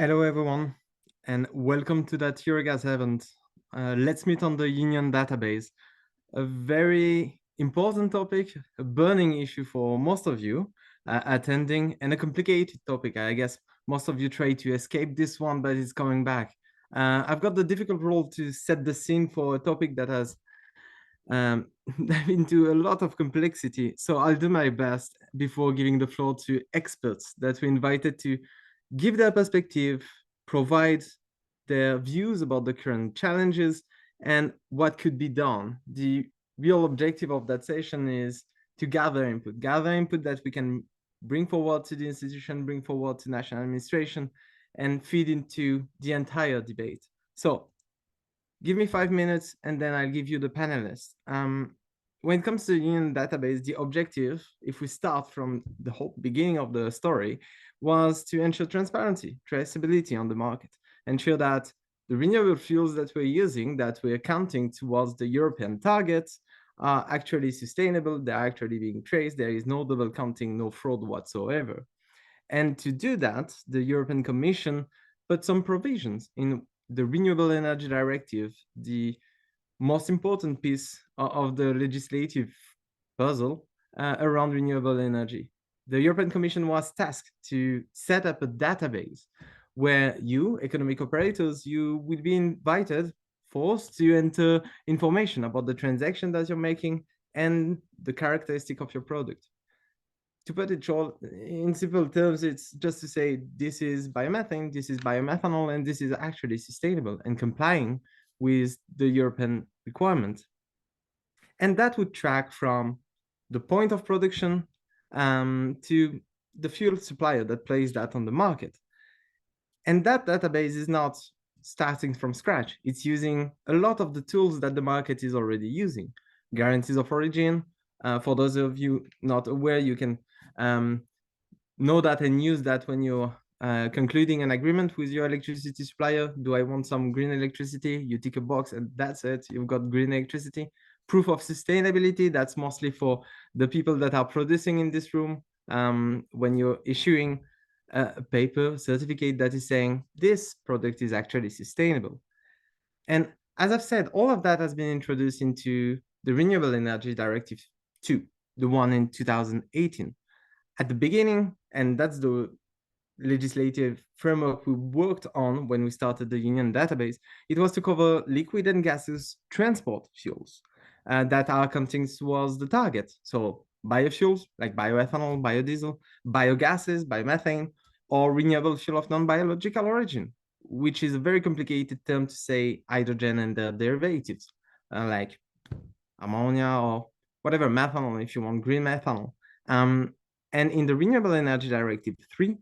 Hello, everyone, and welcome to that Eurogas event. Let's meet on the Union database, a very important topic, a burning issue for most of you attending, and a complicated topic. I guess most of you try to escape this one, but it's coming back. I've got the difficult role to set the scene for a topic that has into a lot of complexity. So I'll do my best before giving the floor to experts that we invited to give their perspective, provide their views about the current challenges and what could be done. The real objective of that session is to gather input that we can bring forward to the institution, bring forward to national administration, and feed into the entire debate. So give me 5 minutes and then I'll give you the panelists. When it comes to the Union database, the objective, if we start from the whole beginning of the story, was to ensure transparency, traceability on the market, ensure that the renewable fuels that we're using, that we're counting towards the European targets, are actually sustainable, they're actually being traced, there is no double counting, no fraud whatsoever. And to do that, the European Commission put some provisions in the Renewable Energy Directive, the most important piece of the legislative puzzle around renewable energy. The European Commission was tasked to set up a database where you, economic operators, you will be invited, forced to enter information about the transaction that you're making and the characteristic of your product. To put it short, in simple terms, it's just to say this is biomethane, this is biomethanol, and this is actually sustainable and complying with the European requirement. And that would track from the point of production to the fuel supplier that places that on the market. And that database is not starting from scratch. It's using a lot of the tools that the market is already using. Guarantees of origin. For those of you not aware, you can know that and use that when you're concluding an agreement with your electricity supplier. Do I want some green electricity? You tick a box and that's it. You've got green electricity. Proof of sustainability, that's mostly for the people that are producing in this room. When you're issuing a paper certificate that is saying this product is actually sustainable. And as I've said, all of that has been introduced into the Renewable Energy Directive 2, the one in 2018. At the beginning, and that's the legislative framework we worked on when we started the Union database, it was to cover liquid and gaseous transport fuels that are counting towards the target. So biofuels like bioethanol, biodiesel, biogases, biomethane, or renewable fuel of non-biological origin, which is a very complicated term to say hydrogen and their derivatives, like ammonia or whatever, methanol, if you want green methanol. And in the Renewable Energy Directive 3,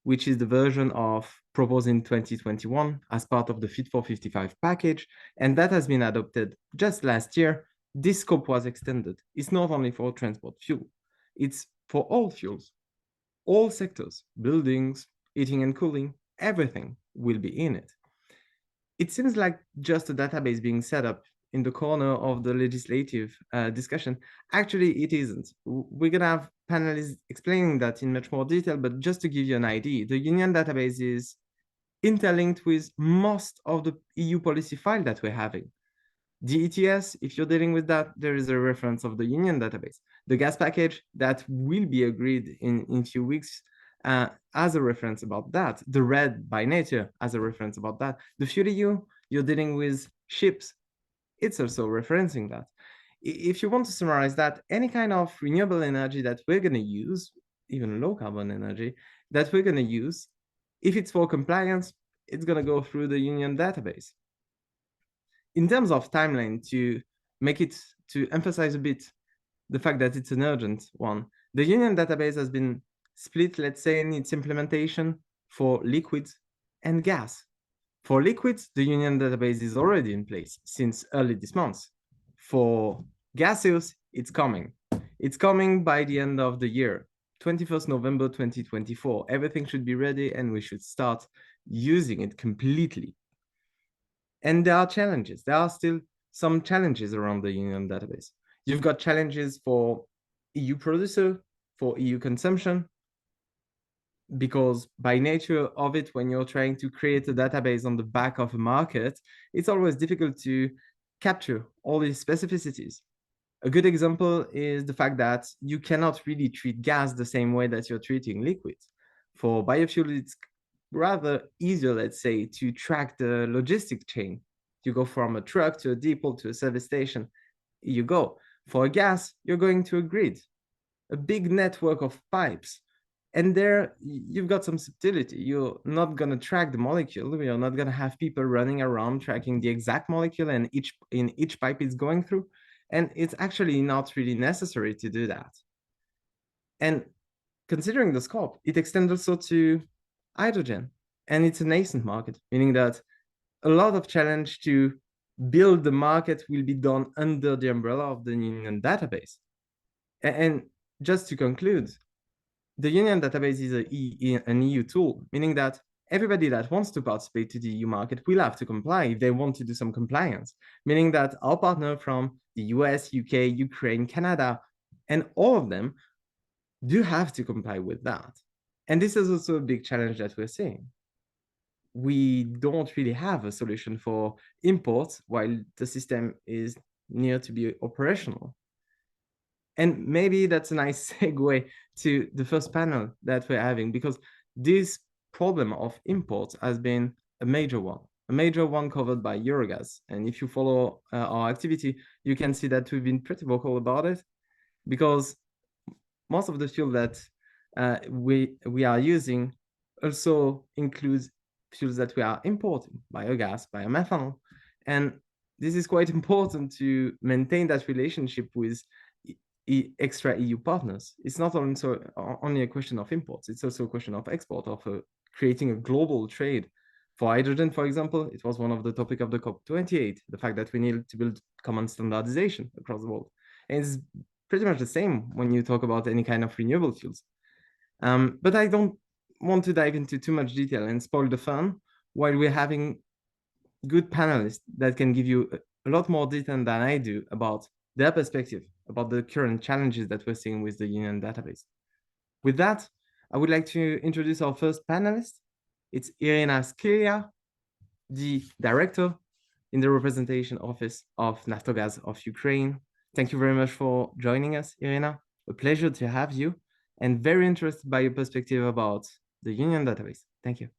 which is the version of proposed in 2021 as part of the Fit for 55 package, and that has been adopted just last year, this scope was extended. It's not only for transport fuel, it's for all fuels, all sectors, buildings, heating and cooling, everything will be in it. It seems like just a database being set up in the corner of the legislative discussion. Actually, it isn't. We're going to have panelists explaining that in much more detail, but just to give you an idea, the Union database is interlinked with most of the EU policy file that we're having. The ETS, if you're dealing with that, there is a reference of the Union database. The gas package that will be agreed in a few weeks as a reference about that. The red by nature as a reference about that. The fuel EU, you're dealing with ships. It's also referencing that. If you want to summarize that, any kind of renewable energy that we're going to use, even low carbon energy that we're going to use, if it's for compliance, it's going to go through the Union database. In terms of timeline, to make it, to emphasize a bit the fact that it's an urgent one, the Union database has been split, let's say, in its implementation for liquids and gas. For liquids, the Union database is already in place since early this month. For gaseous, it's coming. It's coming by the end of the year, 21st November 2024. Everything should be ready and we should start using it completely. And there are challenges. There are still some challenges around the Union database. You've got challenges for EU producer, for EU consumption. because by nature of it, when you're trying to create a database on the back of a market, it's always difficult to capture all these specificities. A good example is the fact that you cannot really treat gas the same way that you're treating liquid. For biofuel, it's rather easier, let's say, to track the logistic chain. You go from a truck to a depot to a service station, you go. For a gas, you're going to a grid, a big network of pipes. And there you've got some subtlety. You're not going to track the molecule. You're not going to have people running around tracking the exact molecule and each pipe it's going through. And it's actually not really necessary to do that. And considering the scope, it extends also to hydrogen. And it's a nascent market, meaning that a lot of challenge to build the market will be done under the umbrella of the Union database. And just to conclude, the Union database is an EU tool, meaning that everybody that wants to participate to the EU market will have to comply if they want to do some compliance, meaning that our partner from the US, UK, Ukraine, Canada, and all of them do have to comply with that. And this is also a big challenge that we're seeing. We don't really have a solution for imports while the system is near to be operational. And maybe that's a nice segue to the first panel that we're having, because this problem of imports has been a major one covered by Eurogas. And if you follow our activity, you can see that we've been pretty vocal about it, because most of the fuel that we are using also includes fuels that we are importing, biogas, biomethanol. And this is quite important to maintain that relationship with extra EU partners. It's not only a question of imports, it's also a question of export, of creating a global trade. For hydrogen, for example, it was one of the topic of the COP28, the fact that we need to build common standardization across the world. And it's pretty much the same when you talk about any kind of renewable fuels. But I don't want to dive into too much detail and spoil the fun while we're having good panelists that can give you a lot more detail than I do about their perspective about the current challenges that we're seeing with the Union database. With that, I would like to introduce our first panelist. It's Iryna Skliar, the director in the representation office of Naftogaz of Ukraine. Thank you very much for joining us, Iryna. A pleasure to have you, and very interested by your perspective about the Union database. Thank you.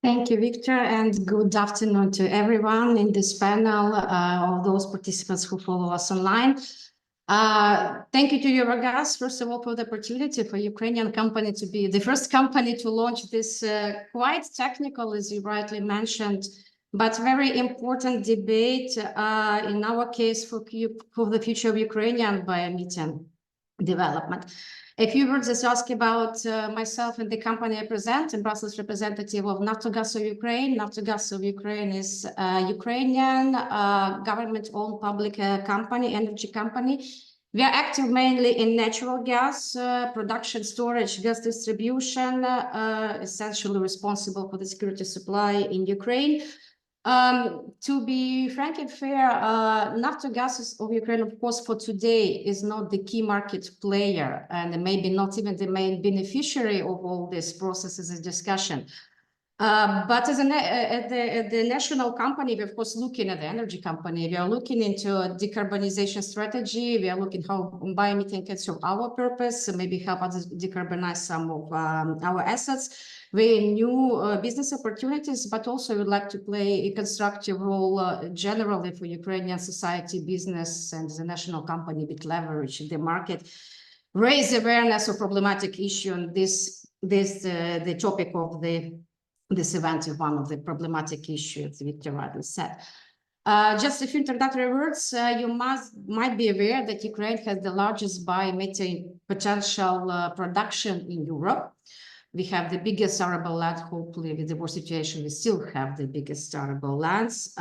Thank you, Victor, and good afternoon to everyone in this panel, all those participants who follow us online. Thank you to Eurogas, first of all, for the opportunity for Ukrainian company to be the first company to launch this quite technical, as you rightly mentioned, but very important debate in our case for the future of Ukrainian biomethane development. A few words as ask about myself and the company I present, and Brussels representative of Naftogaz of Ukraine. Naftogaz of Ukraine is a Ukrainian government-owned public company, energy company. We are active mainly in natural gas production, storage, gas distribution, essentially responsible for the security supply in Ukraine. To be frank and fair, Naftogaz of Ukraine, of course, for today is not the key market player and maybe not even the main beneficiary of all these processes and discussion. But as the national company, we're of course looking at the energy company. We are looking into a decarbonization strategy. We are looking how biomethane can serve our purpose, maybe help us decarbonize some of our assets. Very new business opportunities, but also would like to play a constructive role generally for Ukrainian society, business, and as a national company with leverage in the market, raise awareness of problematic issue. And the topic of this event is one of the problematic issues Victor rightly said. Just a few introductory words. You might be aware that Ukraine has the largest biomethane potential production in Europe. We have the biggest arable land. Hopefully, with the war situation, we still have the biggest arable lands.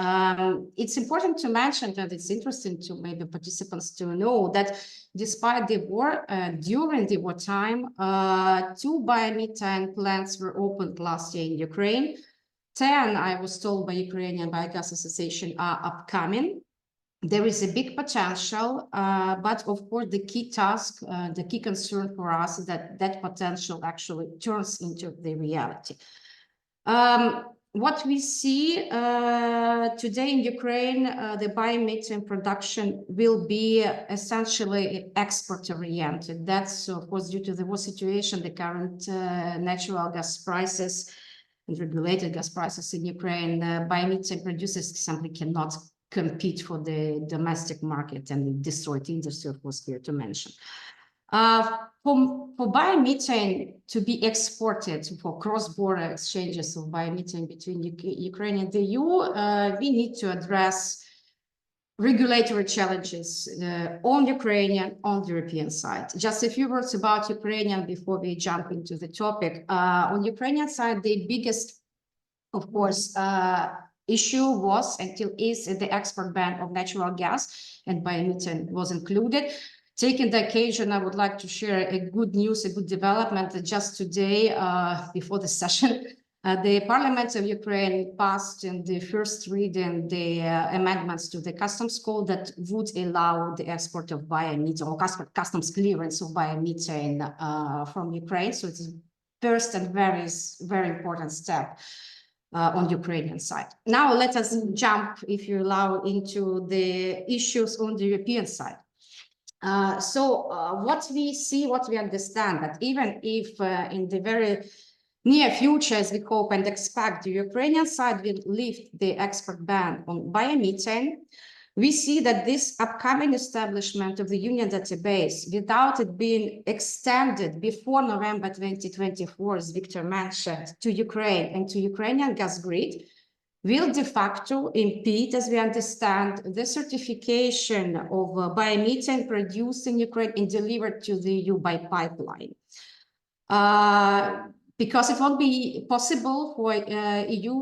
It's important to mention, and it's interesting to maybe participants to know that despite the war, during the wartime, 2 biomethane plants were opened last year in Ukraine. 10, I was told by Ukrainian Biogas Association, are upcoming. there is a big potential, but of course the key task, the key concern for us is that that potential actually turns into the reality. What we see today in Ukraine, the biomethane production will be essentially export-oriented. That's, of course, due to the war situation, the current natural gas prices and regulated gas prices in Ukraine. Biomethane producers simply cannot compete for the domestic market, and the destroyed industry, of course, here to mention. For biomethane to be exported for cross-border exchanges of biomethane between Ukraine and the EU, we need to address regulatory challenges on Ukrainian, on the European side. Just a few words about Ukrainian before we jump into the topic. On Ukrainian side, the biggest, of course, issue was and still is the export ban of natural gas, and biomethane was included. Taking the occasion, I would like to share a good news, a good development that just today, before the session, the Parliament of Ukraine passed in the first reading the amendments to the customs code that would allow the export of biomethane or customs clearance of biomethane from Ukraine. So it's a first and very important step on Ukrainian side. Now let us jump, if you allow, into the issues on the European side. What we see, what we understand, that even if in the very near future, as we hope and expect, the Ukrainian side will lift the export ban on biomethane, we see that this upcoming establishment of the Union database, without it being extended before November 2024, as Victor mentioned, to Ukraine and to Ukrainian gas grid, will de facto impede, as we understand, the certification of biomethane produced in Ukraine and delivered to the EU by pipeline. Because it won't be possible for EU,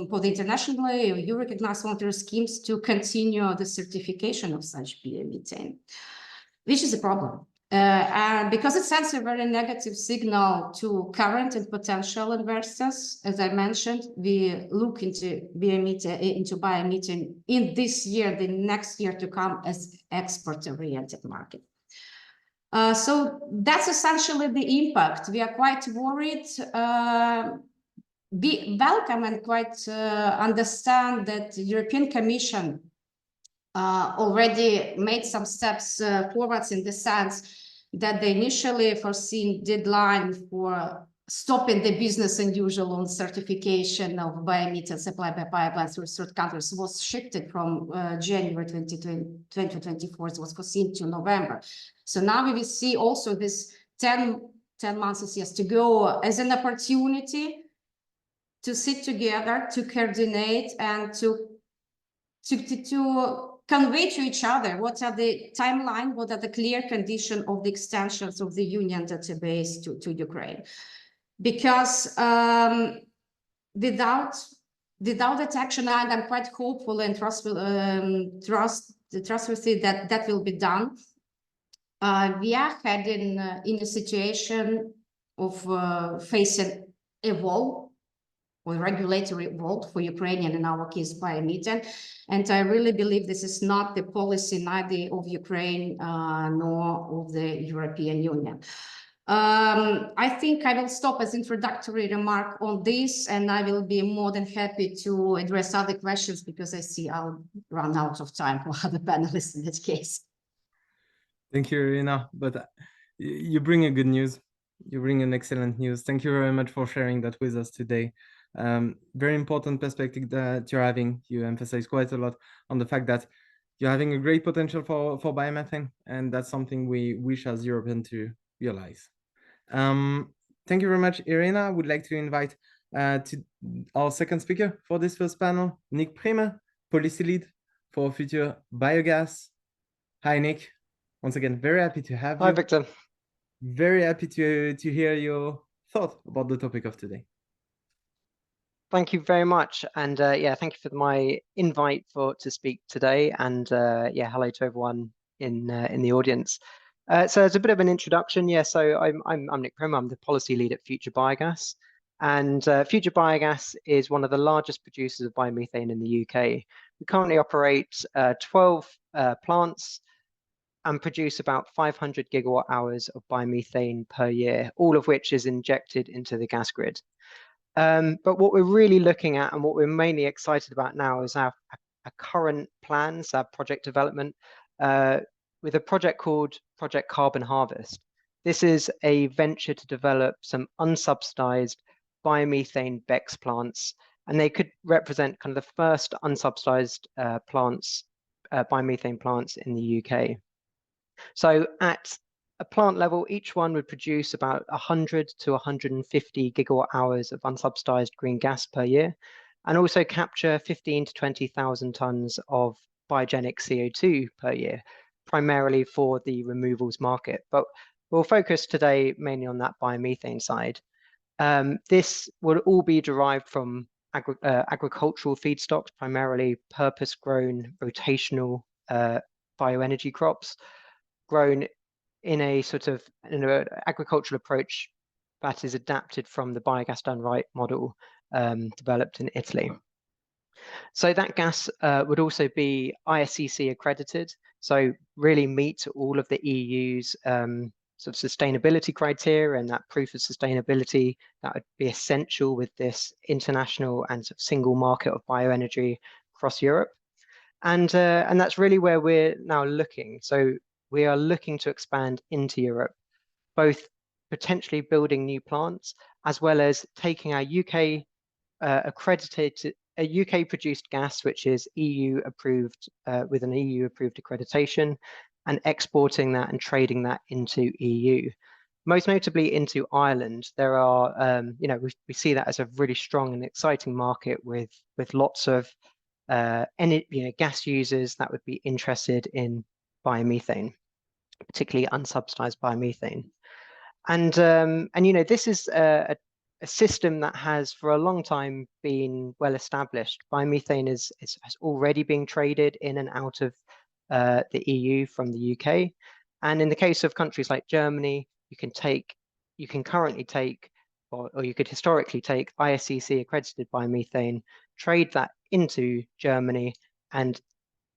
for the internationally or EU-recognized voluntary schemes to continue the certification of such biomethane, which is a problem. And because it sends a very negative signal to current and potential investors. As I mentioned, we look into biomethane in this year, the next year to come, as export-oriented market. So that's essentially the impact. We are quite worried. We welcome and quite understand that the European Commission already made some steps forwards in the sense that the initially foreseen deadline for stopping the business as usual on certification of biomethane supply by pipelines through third countries was shifted from January 2024. It was foreseen to November. So now we will see also this 10 months years to go as an opportunity to sit together, to coordinate, and to convey to each other what are the timeline, what are the clear conditions of the extensions of the Union database to Ukraine. Because without that action, and I'm quite hopeful and trustworthy that will be done, we are heading in a situation of facing a wall, or regulatory wall for Ukrainian, in our case, biomethane. And I really believe this is not the policy neither of Ukraine nor of the European Union. I think I will stop as introductory remark on this, and I will be more than happy to address other questions because I see I'll run out of time for other panelists in that case. Thank you, Iryna. But you bring a good news. You bring an excellent news. Thank you very much for sharing that with us today. Very important perspective that you're having. You emphasize quite a lot on the fact that you're having a great potential for biomethane, and that's something we wish as Europeans to realize. Thank you very much, Iryna. I would like to invite to our second speaker for this first panel, Nick Primmer, Policy Lead for Future Biogas. Hi, Nick. Once again, very happy to have you. Hi, Victor. Very happy to hear your thoughts about the topic of today. Thank you very much, and yeah, thank you for my invite to speak today, and yeah, hello to everyone in the audience. So as a bit of an introduction, yeah, so I'm Nick Primmer. I'm the policy lead at Future Biogas, and Future Biogas is one of the largest producers of biomethane in the UK. We currently operate 12 plants and produce about 500 gigawatt hours of biomethane per year, all of which is injected into the gas grid. But what we're really looking at and what we're mainly excited about now is our current plans, our project development, with a project called Project Carbon Harvest. This is a venture to develop some unsubsidized biomethane BECCS plants, and they could represent kind of the first unsubsidized biomethane plants in the UK. So at a plant level, each one would produce about 100 to 150 gigawatt hours of unsubsidized green gas per year, and also capture 15 to 20,000 tons of biogenic CO2 per year, primarily for the removals market. But we'll focus today mainly on that biomethane side. This will all be derived from agricultural feedstocks, primarily purpose-grown rotational bioenergy crops, grown in a sort of agricultural approach that is adapted from the biogas done right model developed in Italy. So that gas would also be ISCC accredited, so really meet all of the EU's sort of sustainability criteria, and that proof of sustainability that would be essential with this international and sort of single market of bioenergy across Europe. And that's really where we're now looking. So we are looking to expand into Europe, both potentially building new plants, as well as taking our UK UK produced gas, which is EU approved with an EU approved accreditation, and exporting that and trading that into EU. Most notably into Ireland. There are, we see that as a really strong and exciting market with lots of gas users that would be interested in biomethane, particularly unsubsidized biomethane. And this is a system that has for a long time been well established. Biomethane has already been traded in and out of the EU from the UK. And in the case of countries like Germany, you can currently take, or you could historically take ISCC accredited biomethane, trade that into Germany, and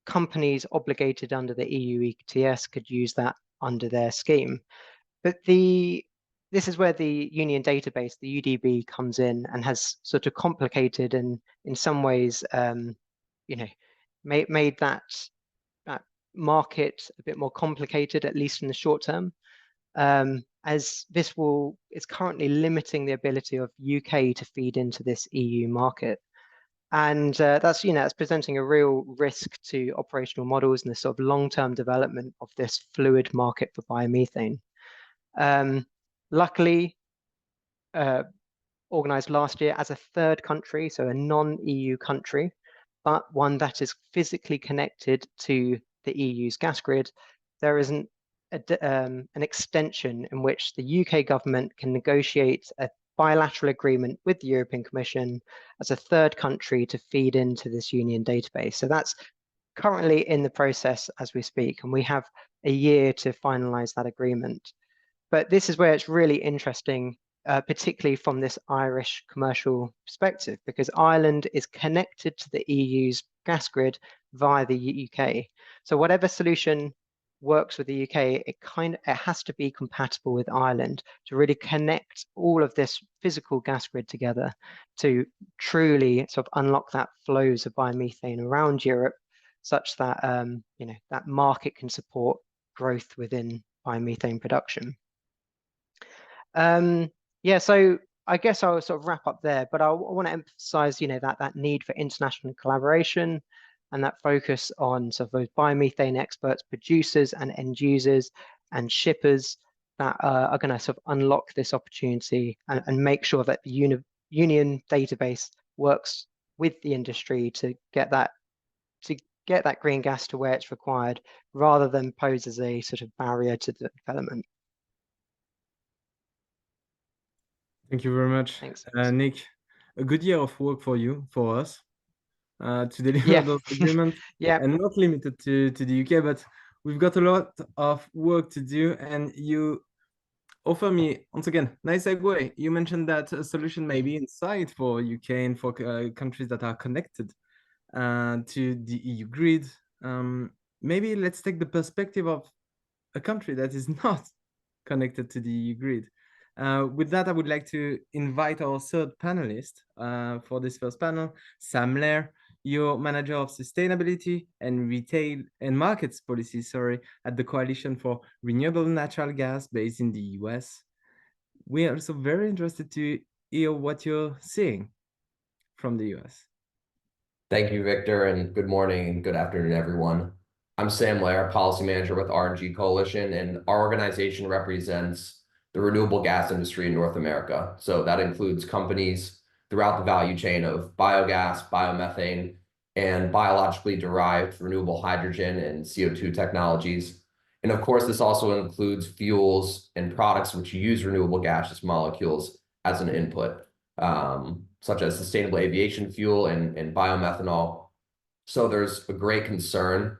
companies obligated under the EU ETS could use that under their scheme. But this is where the union database, the UDB, comes in and has sort of complicated and in some ways, made that market a bit more complicated, at least in the short term, as this is currently limiting the ability of UK to feed into this EU market. And that's presenting a real risk to operational models and the sort of long-term development of this fluid market for biomethane. Luckily, organized last year as a third country, so a non-EU country, but one that is physically connected to the EU's gas grid, there is an extension in which the UK government can negotiate a bilateral agreement with the European Commission as a third country to feed into this union database. So that's currently in the process as we speak, and we have a year to finalize that agreement. But this is where it's really interesting, particularly from this Irish commercial perspective, because Ireland is connected to the EU's gas grid via the UK. So whatever solution works with the UK, it has to be compatible with Ireland to really connect all of this physical gas grid together to truly sort of unlock that flows of biomethane around Europe, such that that market can support growth within biomethane production. So I guess I'll sort of wrap up there, but I want to emphasize, that need for international collaboration and that focus on sort of those biomethane experts, producers and end users and shippers that are going to sort of unlock this opportunity and make sure that the union database works with the industry to get that green gas to where it's required, rather than pose as a sort of barrier to the development. Thank you very much. Thanks. Nick. A good year of work for us to deliver those agreements. And not limited to the UK, but we've got a lot of work to do. And you offer me, once again, nice segue. You mentioned that a solution may be in sight for UK and for countries that are connected. to the EU grid. Maybe let's take the perspective of a country that is not connected to the EU grid. With that, I would like to invite our third panelist for this first panel, Sam Lehr, your manager of sustainability and retail and markets policy, at the Coalition for Renewable Natural Gas based in the US. We are also very interested to hear what you're seeing from the US. Thank you, Victor, and good morning and good afternoon, everyone. I'm Sam Lehr, Policy Manager with RNG Coalition, and our organization represents the renewable gas industry in North America. So that includes companies throughout the value chain of biogas, biomethane, and biologically derived renewable hydrogen and CO2 technologies. And of course, this also includes fuels and products which use renewable gaseous molecules as an input, such as sustainable aviation fuel and biomethanol. So there's a great concern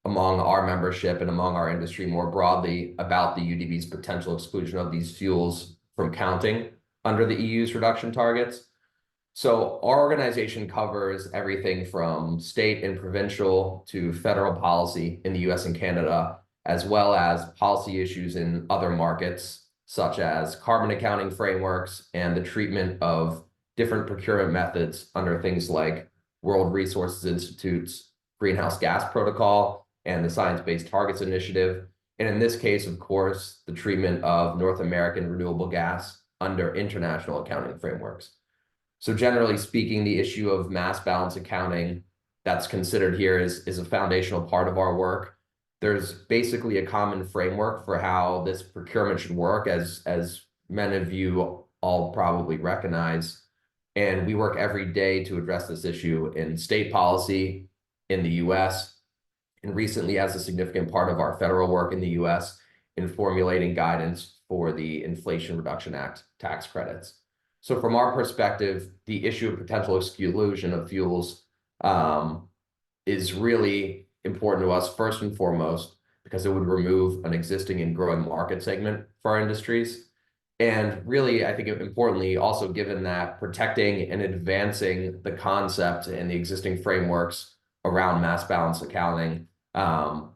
among our membership and among our industry more broadly about the UDB's potential exclusion of these fuels from counting under the EU's reduction targets. So our organization covers everything from state and provincial to federal policy in the US and Canada, as well as policy issues in other markets, such as carbon accounting frameworks and the treatment of different procurement methods under things like World Resources Institute's Greenhouse Gas Protocol and the Science-Based Targets Initiative. And in this case, of course, the treatment of North American renewable gas under international accounting frameworks. So generally speaking, the issue of mass balance accounting that's considered here is a foundational part of our work. There's basically a common framework for how this procurement should work, as many of you all probably recognize. And we work every day to address this issue in state policy in the US, and recently as a significant part of our federal work in the US in formulating guidance for the Inflation Reduction Act tax credits. So from our perspective, the issue of potential exclusion of fuels is really important to us first and foremost, because it would remove an existing and growing market segment for our industries. And really, I think importantly, also given that protecting and advancing the concept and the existing frameworks around mass balance accounting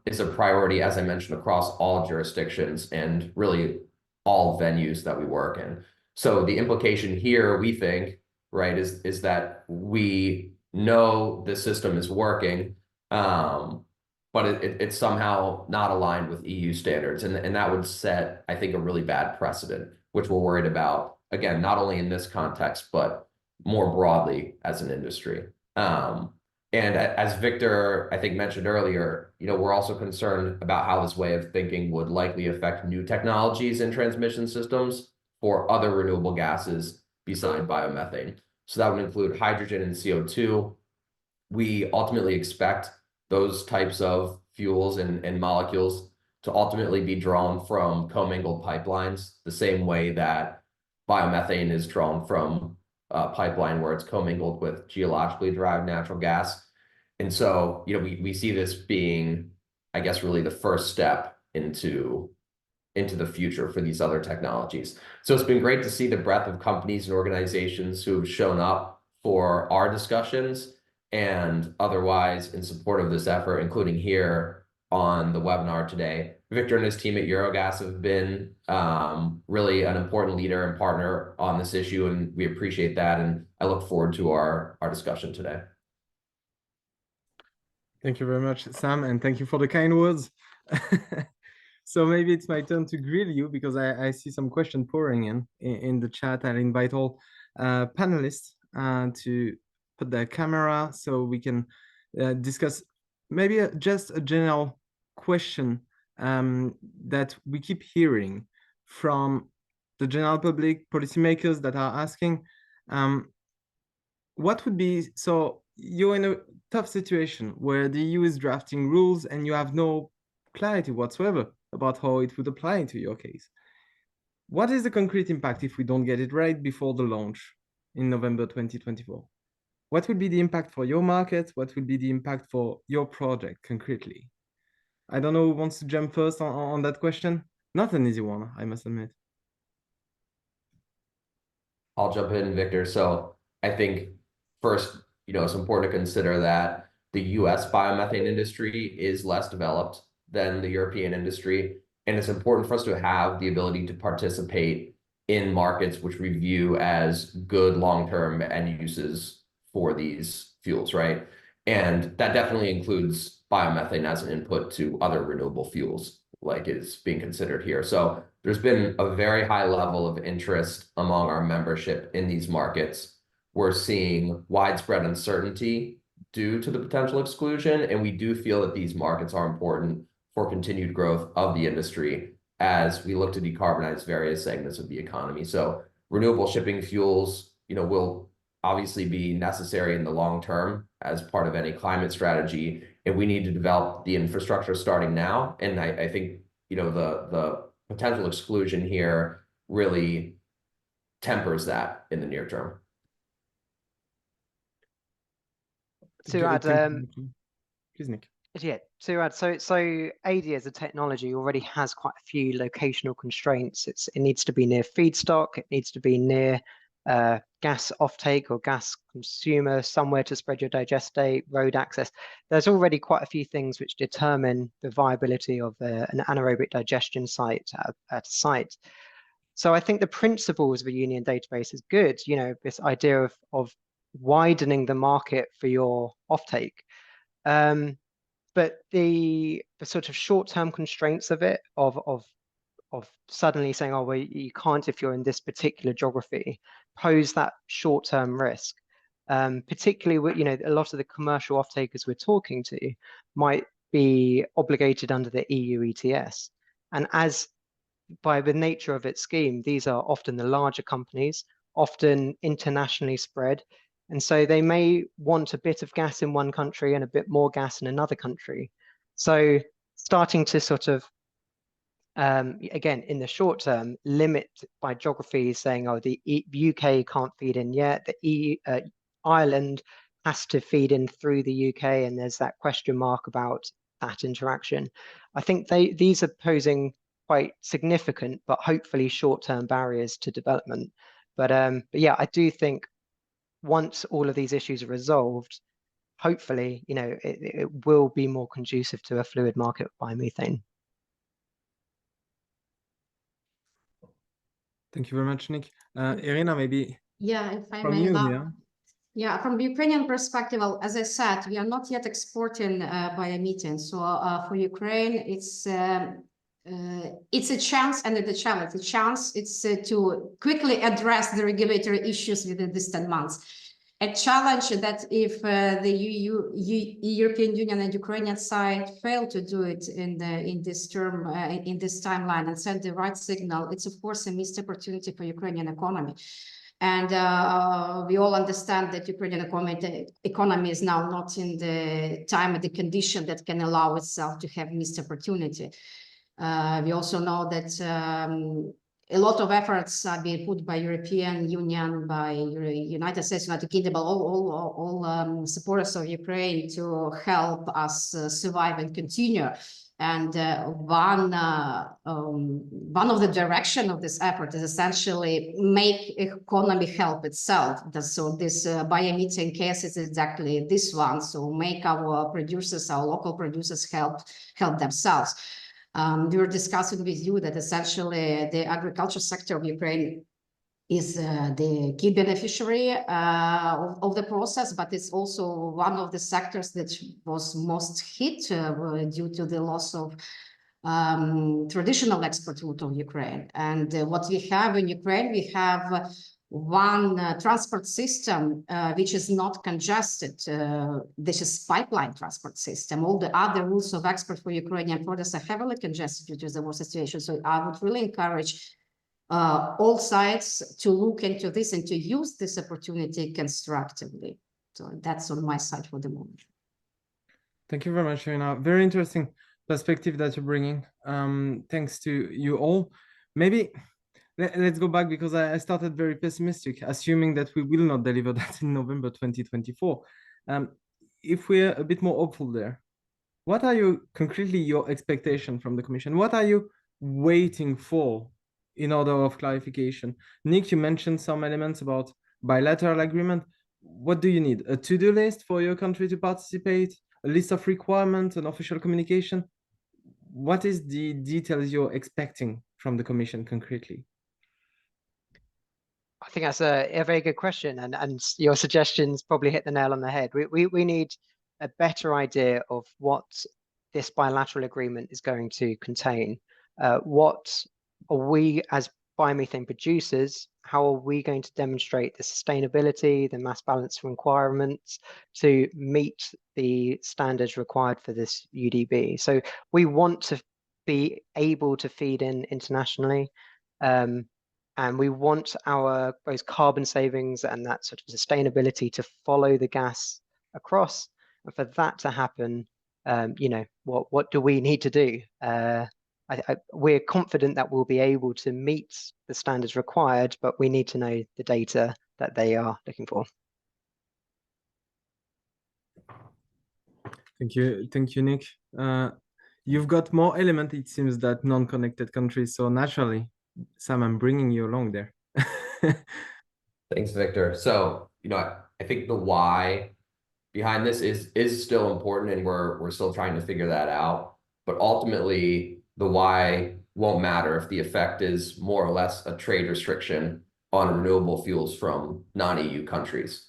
is a priority, as I mentioned, across all jurisdictions and really all venues that we work in. So the implication here, we think, right, is that we know the system is working, but it's somehow not aligned with EU standards. And that would set, I think, a really bad precedent, which we're worried about, again, not only in this context, but more broadly as an industry. And as Victor, I think, mentioned earlier, we're also concerned about how this way of thinking would likely affect new technologies and transmission systems for other renewable gases beside biomethane. So that would include hydrogen and CO2. We ultimately expect those types of fuels and molecules to ultimately be drawn from commingled pipelines, the same way that biomethane is drawn from a pipeline where it's commingled with geologically derived natural gas. And so, we see this being, I guess, really the first step into the future for these other technologies. So it's been great to see the breadth of companies and organizations who have shown up for our discussions and otherwise in support of this effort, including here on the webinar today. Victor and his team at Eurogas have been really an important leader and partner on this issue, and we appreciate that. And I look forward to our discussion today. Thank you very much, Sam, and thank you for the kind words. So maybe it's my turn to grill you, because I see some questions pouring in the chat. I'll invite all panelists to put their camera so we can discuss maybe just a general question that we keep hearing from the general public, policymakers that are asking, what would be, so you're in a tough situation where the EU is drafting rules and you have no clarity whatsoever about how it would apply to your case. What is the concrete impact if we don't get it right before the launch in November 2024? What would be the impact for your market? What would be the impact for your project concretely? I don't know who wants to jump first on that question. Not an easy one, I must admit. I'll jump in, Victor. So I think first, it's important to consider that the US biomethane industry is less developed than the European industry. And it's important for us to have the ability to participate in markets which we view as good long-term end uses for these fuels, right? And that definitely includes biomethane as an input to other renewable fuels, like is being considered here. So there's been a very high level of interest among our membership in these markets. We're seeing widespread uncertainty due to the potential exclusion, and we do feel that these markets are important for continued growth of the industry as we look to decarbonize various segments of the economy. So renewable shipping fuels, will obviously be necessary in the long term as part of any climate strategy, and we need to develop the infrastructure starting now. And I think, the potential exclusion here really tempers that in the near term. To add, Please, Nick. yeah, to add, so AD as a technology already has quite a few locational constraints. It needs to be near feedstock, it needs to be near gas offtake or gas consumer, somewhere to spread your digestate, road access. There's already quite a few things which determine the viability of an anaerobic digestion site at a site. So I think the principles of a union database is good, this idea of widening the market for your offtake. But the sort of short-term constraints of it, of suddenly saying, oh, well, you can't if you're in this particular geography, pose that short-term risk. Particularly with, a lot of the commercial off-takers we're talking to might be obligated under the EU ETS. And as by the nature of its scheme, these are often the larger companies, often internationally spread. And so they may want a bit of gas in one country and a bit more gas in another country. So starting to sort of, again, in the short term, limit by geography, saying, oh, the UK can't feed in yet, the Ireland has to feed in through the UK, and there's that question mark about that interaction. I think these are posing quite significant, but hopefully short-term barriers to development. But yeah, I do think once all of these issues are resolved, hopefully, it will be more conducive to a fluid market of biomethane. Thank you very much, Nick. Iryna, maybe if I from may you now. here. Yeah, from the Ukrainian perspective, well, as I said, we are not yet exporting biomethane. So for Ukraine, it's a chance and a challenge. The chance it's to quickly address the regulatory issues within these 10 months. A challenge that if the European Union and Ukrainian side fail to do it in this term, in this timeline, and send the right signal, it's of course a missed opportunity for Ukrainian economy. And we all understand that Ukrainian economy is now not in the time and the condition that can allow itself to have missed opportunity. We also know that a lot of efforts are being put by European Union, by United States, United Kingdom, all supporters of Ukraine to help us survive and continue. And one of the direction of this effort is essentially make economy help itself. So this biomethane case is exactly this one. So make our producers, our local producers help themselves. We were discussing with you that essentially the agriculture sector of Ukraine is the key beneficiary of the process, but it's also one of the sectors that was most hit due to the loss of traditional export route of Ukraine. And what we have in Ukraine, we have one transport system which is not congested. This is pipeline transport system. All the other routes of export for Ukrainian products are heavily congested due to the war situation. So I would really encourage all sides to look into this and to use this opportunity constructively. So that's on my side for the moment. Thank you very much, Iryna. Very interesting perspective that you're bringing. Thanks to you all. Maybe let's go back, because I started very pessimistic, assuming that we will not deliver that in November 2024. If we're a bit more hopeful there, what are concretely your expectation from the Commission? What are you waiting for in order of clarification? Nick, you mentioned some elements about bilateral agreement. what do you need? A to-do list for your country to participate? A list of requirements, an official communication? What is the details you're expecting from the Commission concretely? I think that's a very good question, and your suggestions probably hit the nail on the head. We need a better idea of what this bilateral agreement is going to contain. What are we as biomethane producers, how are we going to demonstrate the sustainability, the mass balance requirements to meet the standards required for this UDB? So we want to be able to feed in internationally. And we want our both carbon savings and that sort of sustainability to follow the gas across. And for that to happen, you know, what do we need to do? We're confident that we'll be able to meet the standards required, but we need to know the data that they are looking for. Thank you, Nick. You've got more element, it seems, that non-connected countries. So naturally, Sam, I'm bringing you along there. Thanks, Victor. So, you know, I think the why behind this is still important, and we're still trying to figure that out. But ultimately, the why won't matter if the effect is more or less a trade restriction on renewable fuels from non-EU countries,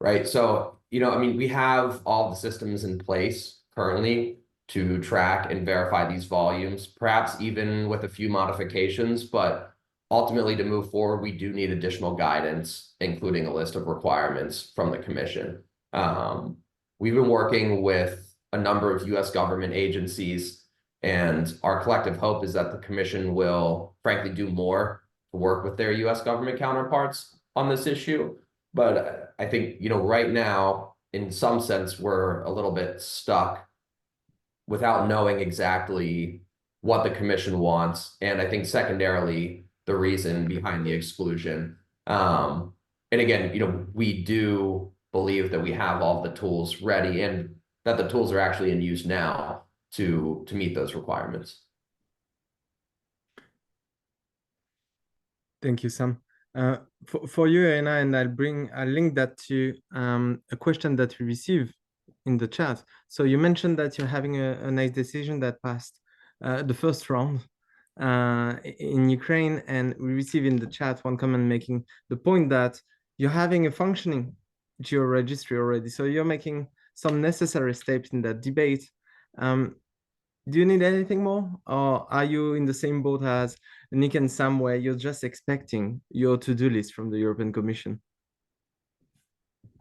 right? So, you know, I mean, we have all the systems in place currently to track and verify these volumes, perhaps even with a few modifications, but ultimately to move forward, we do need additional guidance, including a list of requirements from the Commission. We've been working with a number of US government agencies, and our collective hope is that the Commission will frankly do more to work with their US government counterparts on this issue. But I think, you know, right now, in some sense, we're a little bit stuck without knowing exactly what the Commission wants. And I think secondarily, the reason behind the exclusion. And again, you know, we do believe that we have all the tools ready and that the tools are actually in use now to meet those requirements. Thank you, Sam. For you, Iryna, and I'll link that to a question that we received in the chat. So you mentioned that you're having a nice decision that passed the first round in Ukraine, and we received in the chat one comment making the point that you're having a functioning geo-registry already. So you're making some necessary steps in that debate. Do you need anything more, or are you in the same boat as Nick and Sam, where you're just expecting your to-do list from the European Commission?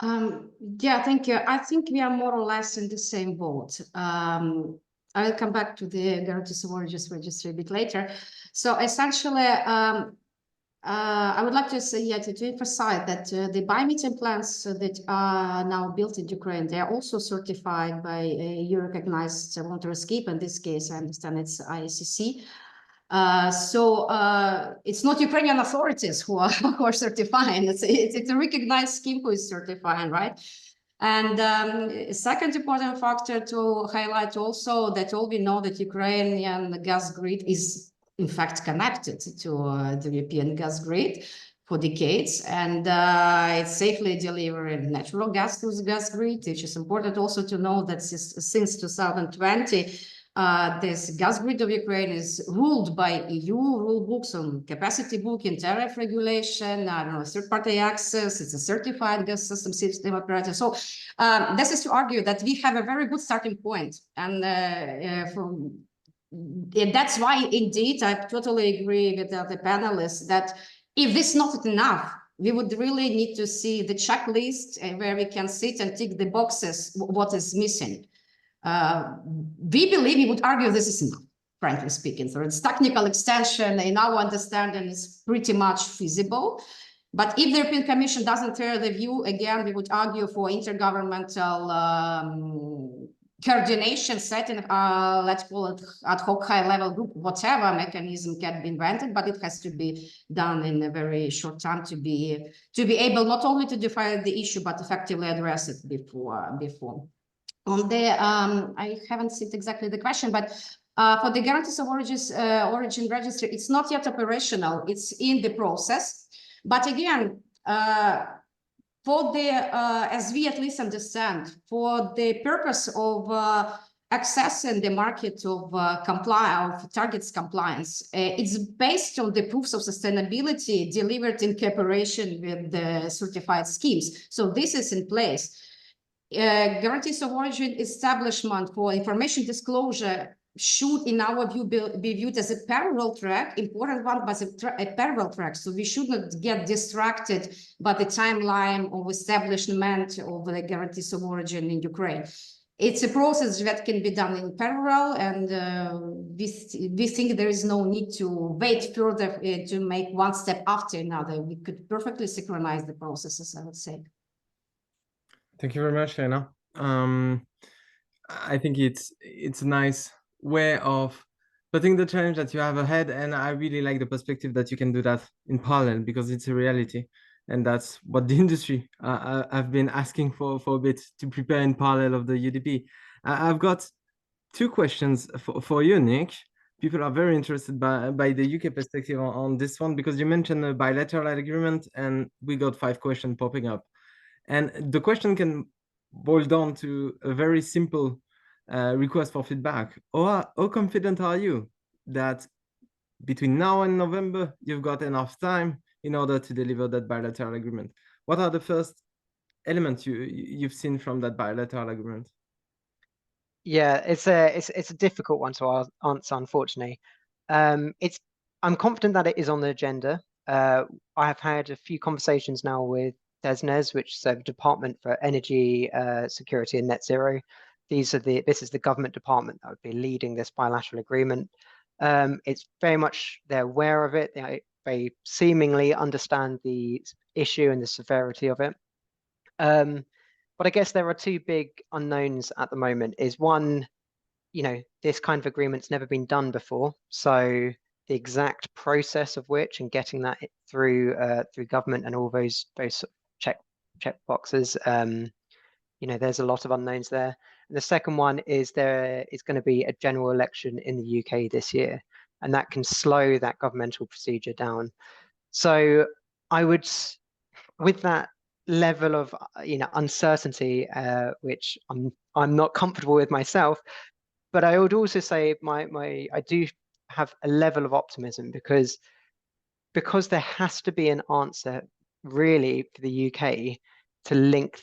Yeah, thank you. I think we are more or less in the same boat. I will come back to the guarantees of origin registry a bit later. So essentially, I would like to say, to emphasize that the biomethane plants that are now built in Ukraine, they are also certified by a Euro-recognized voluntary scheme. In this case, I understand it's ICC. So it's not Ukrainian authorities who are certifying. It's a recognized scheme who is certifying, right? And second important factor to highlight also that all we know that Ukrainian gas grid is in fact connected to the European gas grid for decades, and it's safely delivering natural gas to the gas grid, which is important also to know that since 2020, this gas grid of Ukraine is ruled by EU rule books on capacity booking, tariff regulation, I don't know, third-party access, it's a certified gas system operator. So this is to argue that we have a very good starting point. And that's why, indeed, I totally agree with the panelists that if this is not enough, we would really need to see the checklist where we can sit and tick the boxes, what is missing. We believe, we would argue this is enough, frankly speaking. So it's technical extension, in our understanding, is pretty much feasible. But if the European Commission doesn't share the view, again, we would argue for intergovernmental coordination setting, let's call it ad hoc high-level group, whatever mechanism can be invented, but it has to be done in a very short time to be able not only to define the issue, but effectively address it before. On the, I haven't seen exactly the question, but for the guarantees of origin registry, it's not yet operational. It's in the process. But again, for the, as we at least understand, for the purpose of accessing the market of targets compliance, it's based on the proofs of sustainability delivered in cooperation with the certified schemes. So this is in place. Guarantees of origin establishment for information disclosure should, in our view, be viewed as a parallel track, important one, but a parallel track. So we should not get distracted by the timeline of establishment of the guarantees of origin in Ukraine. It's a process that can be done in parallel, and we think there is no need to wait further to make one step after another. We could perfectly synchronize the processes, I would say. Thank you very much, Iryna. I think it's a nice way of putting the challenge that you have ahead, and I really like the perspective that you can do that in parallel, because it's a reality, and that's what the industry I've been asking for a bit, to prepare in parallel of the UDP. I've got two questions for you, Nick. People are very interested by the UK perspective on this one, because you mentioned a bilateral agreement, and we got 5 questions popping up. And the question can boil down to a very simple request for feedback. How confident are you that between now and November, you've got enough time in order to deliver that bilateral agreement? What are the first elements you've seen from that bilateral agreement? Yeah, it's a difficult one to answer, unfortunately. I'm confident that it is on the agenda. I have had a few conversations now with DESNZ, which is the Department for Energy Security and Net Zero. This is the government department that would be leading this bilateral agreement. It's very much, they're aware of it. They seemingly understand the issue and the severity of it. But I guess there are 2 big unknowns at the moment. Is one, this kind of agreement's never been done before. So the exact process of which, and getting that through government and all those check boxes, there's a lot of unknowns there. And the second one is there is going to be a general election in the UK this year, and that can slow that governmental procedure down. So I would, with that level of uncertainty, which I'm not comfortable with myself, but I would also say I do have a level of optimism, because there has to be an answer really for the UK to link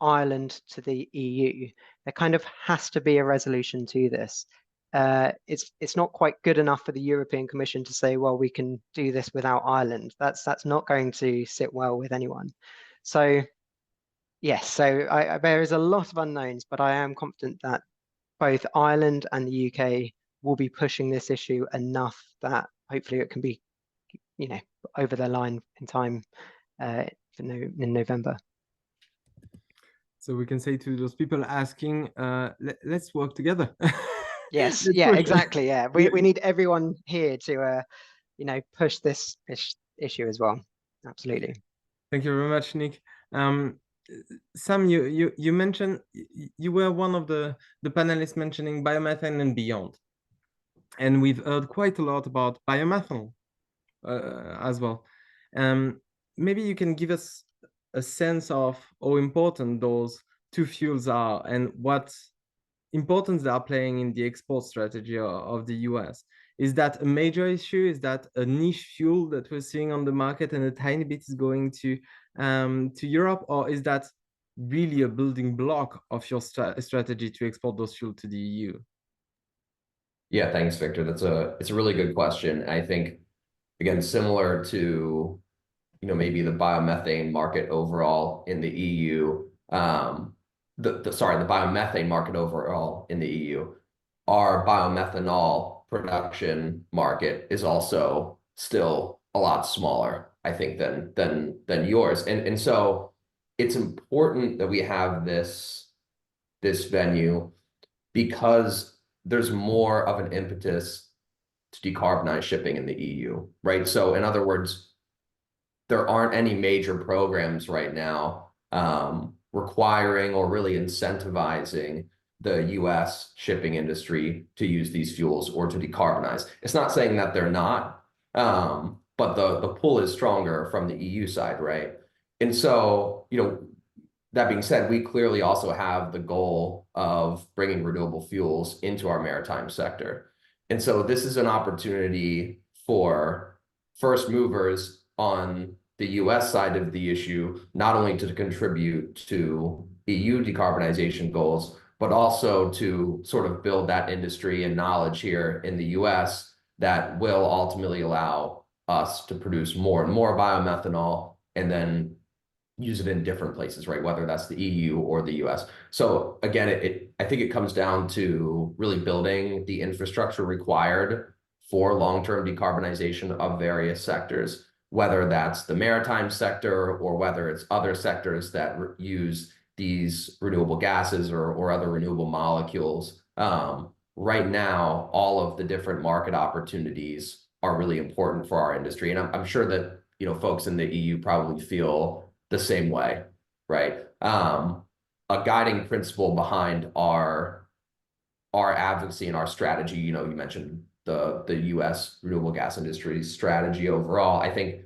Ireland to the EU. There kind of has to be a resolution to this. It's not quite good enough for the European Commission to say, well, we can do this without Ireland. That's not going to sit well with anyone. So yes, so there is a lot of unknowns, but I am confident that both Ireland and the UK will be pushing this issue enough that hopefully it can be, over the line in time in November. So we can say to those people asking, let's work together. Yes, yeah, exactly. Yeah, we need everyone here to, push this issue as well. Absolutely. Thank you very much, Nick. Sam, you mentioned, you were one of the panelists mentioning biomethane and beyond. And we've heard quite a lot about biomethanol as well. Maybe you can give us a sense of how important those 2 fuels are and what importance they are playing in the export strategy of the US. Is that a major issue? Is that a niche fuel that we're seeing on the market and a tiny bit is going to Europe? Or is that really a building block of your strategy to export those fuels to the EU? Yeah, thanks, Victor. It's a really good question. I think, again, similar to maybe the biomethane market overall in the EU, the biomethane market overall in the EU, our biomethanol production market is also still a lot smaller, I think, than yours. And so it's important that we have this venue, because there's more of an impetus to decarbonize shipping in the EU, right? So in other words, there aren't any major programs right now requiring or really incentivizing the US shipping industry to use these fuels or to decarbonize. It's not saying that they're not, but the pull is stronger from the EU side, right? And so, that being said, we clearly also have the goal of bringing renewable fuels into our maritime sector. And so this is an opportunity for first movers on the US side of the issue, not only to contribute to EU decarbonization goals, but also to sort of build that industry and knowledge here in the US that will ultimately allow us to produce more and more biomethanol and then use it in different places, right? Whether that's the EU or the US. So again, I think it comes down to really building the infrastructure required for long-term decarbonization of various sectors, whether that's the maritime sector or whether it's other sectors that use these renewable gases or other renewable molecules. Right now, all of the different market opportunities are really important for our industry. And I'm sure that, folks in the EU probably feel the same way, right? A guiding principle behind our advocacy and our strategy, you mentioned the US renewable gas industry's strategy overall. I think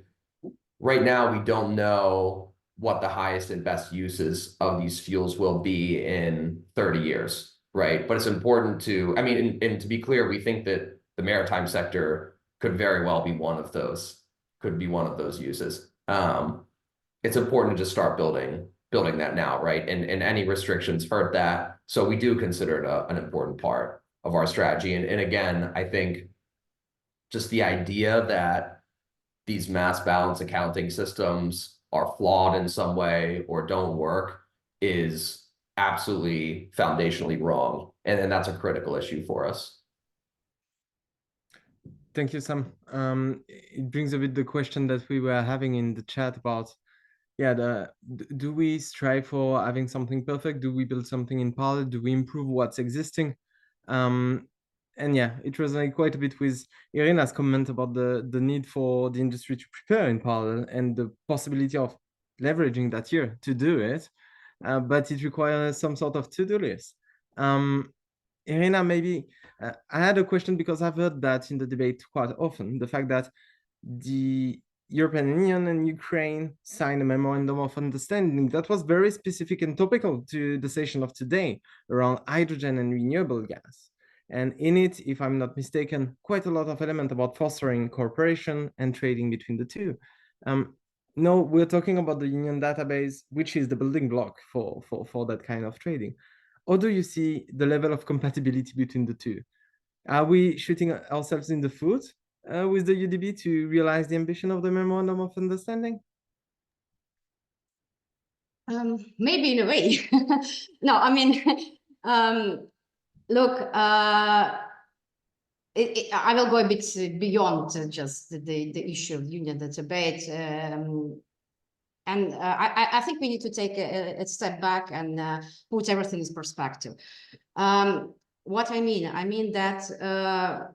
right now we don't know what the highest and best uses of these fuels will be in 30 years, right? But it's important to, and to be clear, we think that the maritime sector could very well be one of those uses. It's important to just start building that now, right? And any restrictions hurt that. So we do consider it an important part of our strategy. And again, I think just the idea that these mass balance accounting systems are flawed in some way or don't work is absolutely foundationally wrong. And that's a critical issue for us. Thank you, Sam. It brings a bit the question that we were having in the chat about, do we strive for having something perfect? Do we build something in parallel? Do we improve what's existing? And yeah, it resonates quite a bit with Iryna's comment about the need for the industry to prepare in parallel and the possibility of leveraging that year to do it. But it requires some sort of to-do list. Iryna, maybe I had a question because I've heard that in the debate quite often, the fact that the European Union and Ukraine signed a memorandum of understanding that was very specific and topical to the session of today around hydrogen and renewable gas. And in it, if I'm not mistaken, quite a lot of element about fostering cooperation and trading between the two. No, we're talking about the union database, which is the building block for that kind of trading. How do you see the level of compatibility between the two? Are we shooting ourselves in the foot with the UDB to realize the ambition of the Memorandum of Understanding? Maybe in a way. No, look, I will go a bit beyond just the issue of union debate. And I think we need to take a step back and put everything in perspective. What I mean that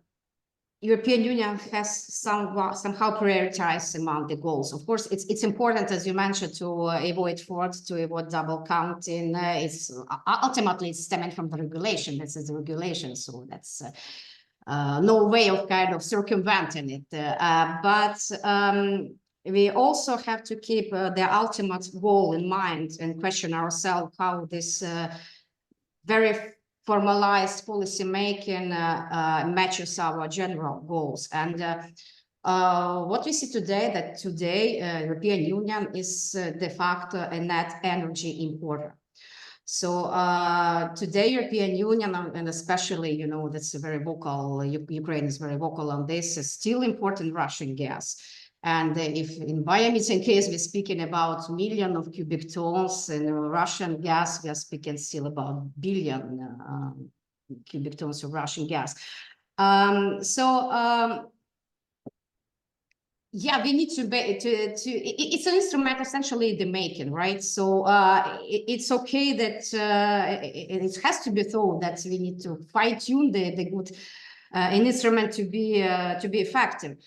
European Union has somehow prioritized among the goals. Of course, it's important, as you mentioned, to avoid fraud, to avoid double counting. It's ultimately it's stemming from the regulation. This is the regulation, so that's no way of kind of circumventing it. But we also have to keep the ultimate goal in mind and question ourselves how this very formalized policy making matches our general goals. And what we see today, that today European Union is de facto a net energy importer. So today European Union, and especially, that's very vocal, Ukraine is very vocal on this, is still importing Russian gas. And if in biomethane case, we're speaking about million of cubic tons, and Russian gas, we are speaking still about billion cubic tons of Russian gas. Yeah, we need to it's an instrument essentially the making, right? So it's okay that it has to be thought that we need to fine tune the good an instrument to be effective.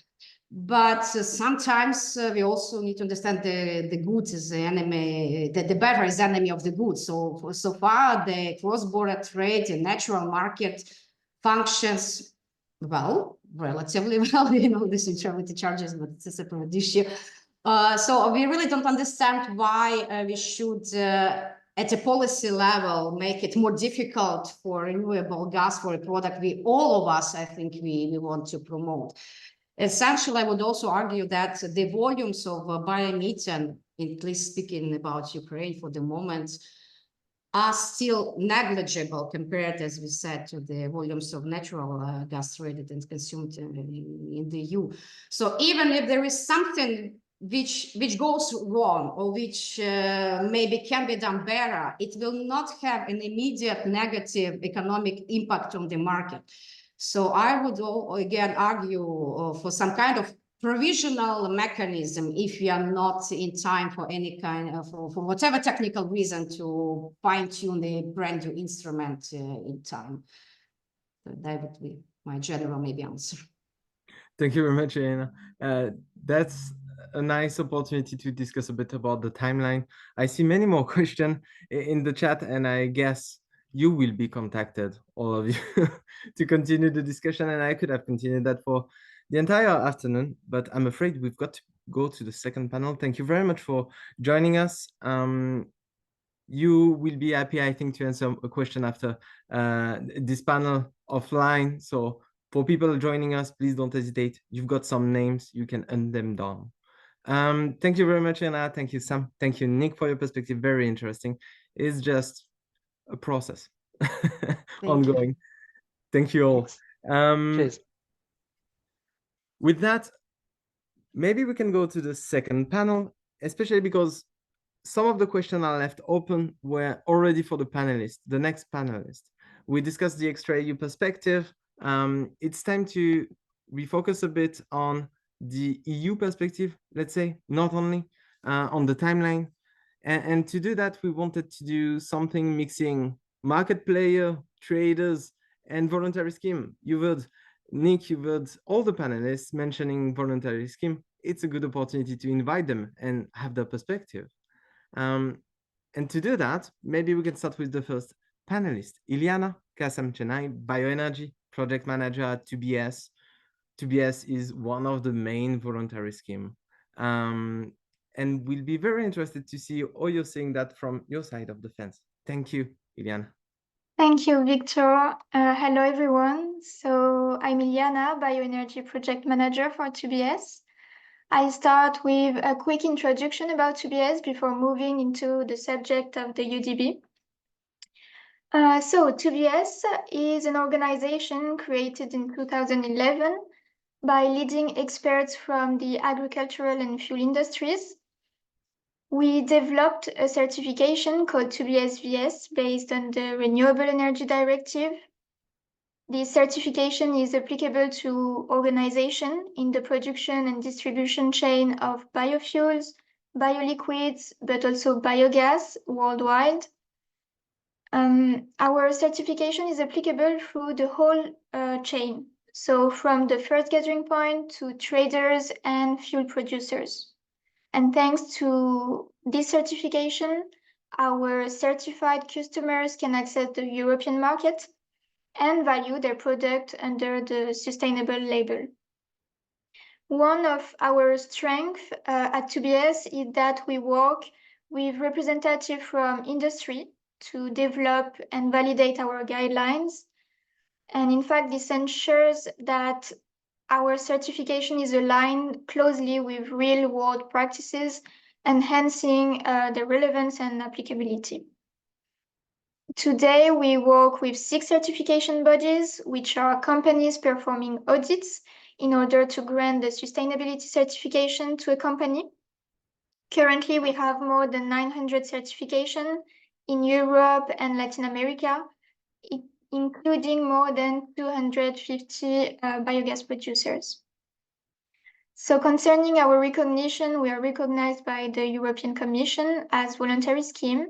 But sometimes we also need to understand the good is the enemy, the better is the enemy of the good. So far, the cross-border trade and natural market functions well, relatively well, these neutrality charges, but it's a separate issue. So we really don't understand why we should, at a policy level, make it more difficult for renewable gas for a product all of us, I think, we want to promote. Essentially, I would also argue that the volumes of biomethane, at least speaking about Ukraine for the moment, are still negligible compared, as we said, to the volumes of natural gas traded and consumed in the EU. So even if there is something which goes wrong or which maybe can be done better, it will not have an immediate negative economic impact on the market. So I would again argue for some kind of provisional mechanism if we are not in time for any kind of, for whatever technical reason, to fine-tune the brand new instrument in time. So that would be my general maybe answer. Thank you very much, Iryna. That's a nice opportunity to discuss a bit about the timeline. I see many more questions in the chat, and I guess you will be contacted, all of you, to continue the discussion. And I could have continued that for the entire afternoon, but I'm afraid we've got to go to the second panel. Thank you very much for joining us. You will be happy, I think, to answer a question after this panel offline. So for people joining us, please don't hesitate. You've got some names, you can hunt them down. Thank you very much, Iryna. Thank you, Sam. Thank you, Nick, for your perspective. Very interesting. It's just a process ongoing. Thank you all. Cheers. With that, maybe we can go to the second panel, especially because some of the questions are left open were already for the panelists, the next panelist. We discussed the extra EU perspective. It's time to refocus a bit on the EU perspective, let's say, not only on the timeline. And to do that, we wanted to do something mixing market player, traders, and voluntary scheme. You've heard Nick, you've heard all the panelists mentioning voluntary scheme. It's a good opportunity to invite them and have their perspective. And to do that, maybe we can start with the first panelist, Ilyana, Cassam, Chenai, Bioenergy, project manager at 2BS. 2BS is one of the main voluntary scheme. And we'll be very interested to see how you're seeing that from your side of the fence. Thank you, Ilyana. Thank you, Victor. Hello, everyone. So I'm Ilyana, Bioenergy project manager for 2BS. I start with a quick introduction about 2BS before moving into the subject of the UDB. So 2BS is an organization created in 2011 by leading experts from the agricultural and fuel industries. We developed a certification called 2BS-VS based on the Renewable Energy Directive. This certification is applicable to organizations in the production and distribution chain of biofuels, bioliquids, but also biogas worldwide. Our certification is applicable through the whole chain, so from the first gathering point to traders and fuel producers. And thanks to this certification, our certified customers can access the European market and value their product under the sustainable label. One of our strengths at 2BS is that we work with representatives from industry to develop and validate our guidelines. And in fact, this ensures that our certification is aligned closely with real-world practices, enhancing the relevance and applicability. Today, we work with 6 certification bodies, which are companies performing audits in order to grant the sustainability certification to a company. Currently, we have more than 900 certifications in Europe and Latin America, including more than 250 biogas producers. So concerning our recognition, we are recognized by the European Commission as voluntary scheme,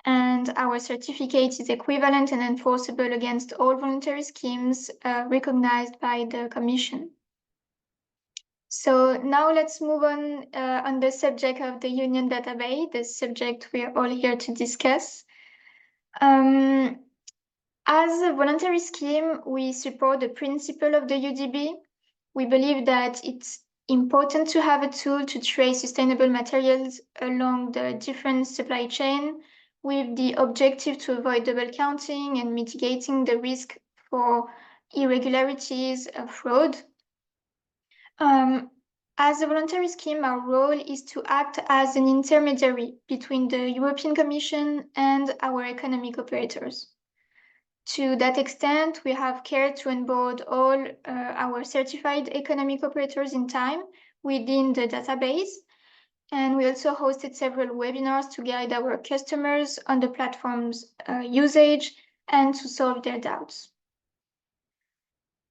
and our certificate is equivalent and enforceable against all voluntary schemes recognized by the Commission. So now let's move on the subject of the Union database, the subject we are all here to discuss. As a voluntary scheme, we support the principle of the UDB. We believe that it's important to have a tool to trace sustainable materials along the different supply chain with the objective to avoid double counting and mitigating the risk for irregularities, fraud. As a voluntary scheme, our role is to act as an intermediary between the European Commission and our economic operators. To that extent, we have cared to onboard all our certified economic operators in time within the database. And we also hosted several webinars to guide our customers on the platform's usage and to solve their doubts.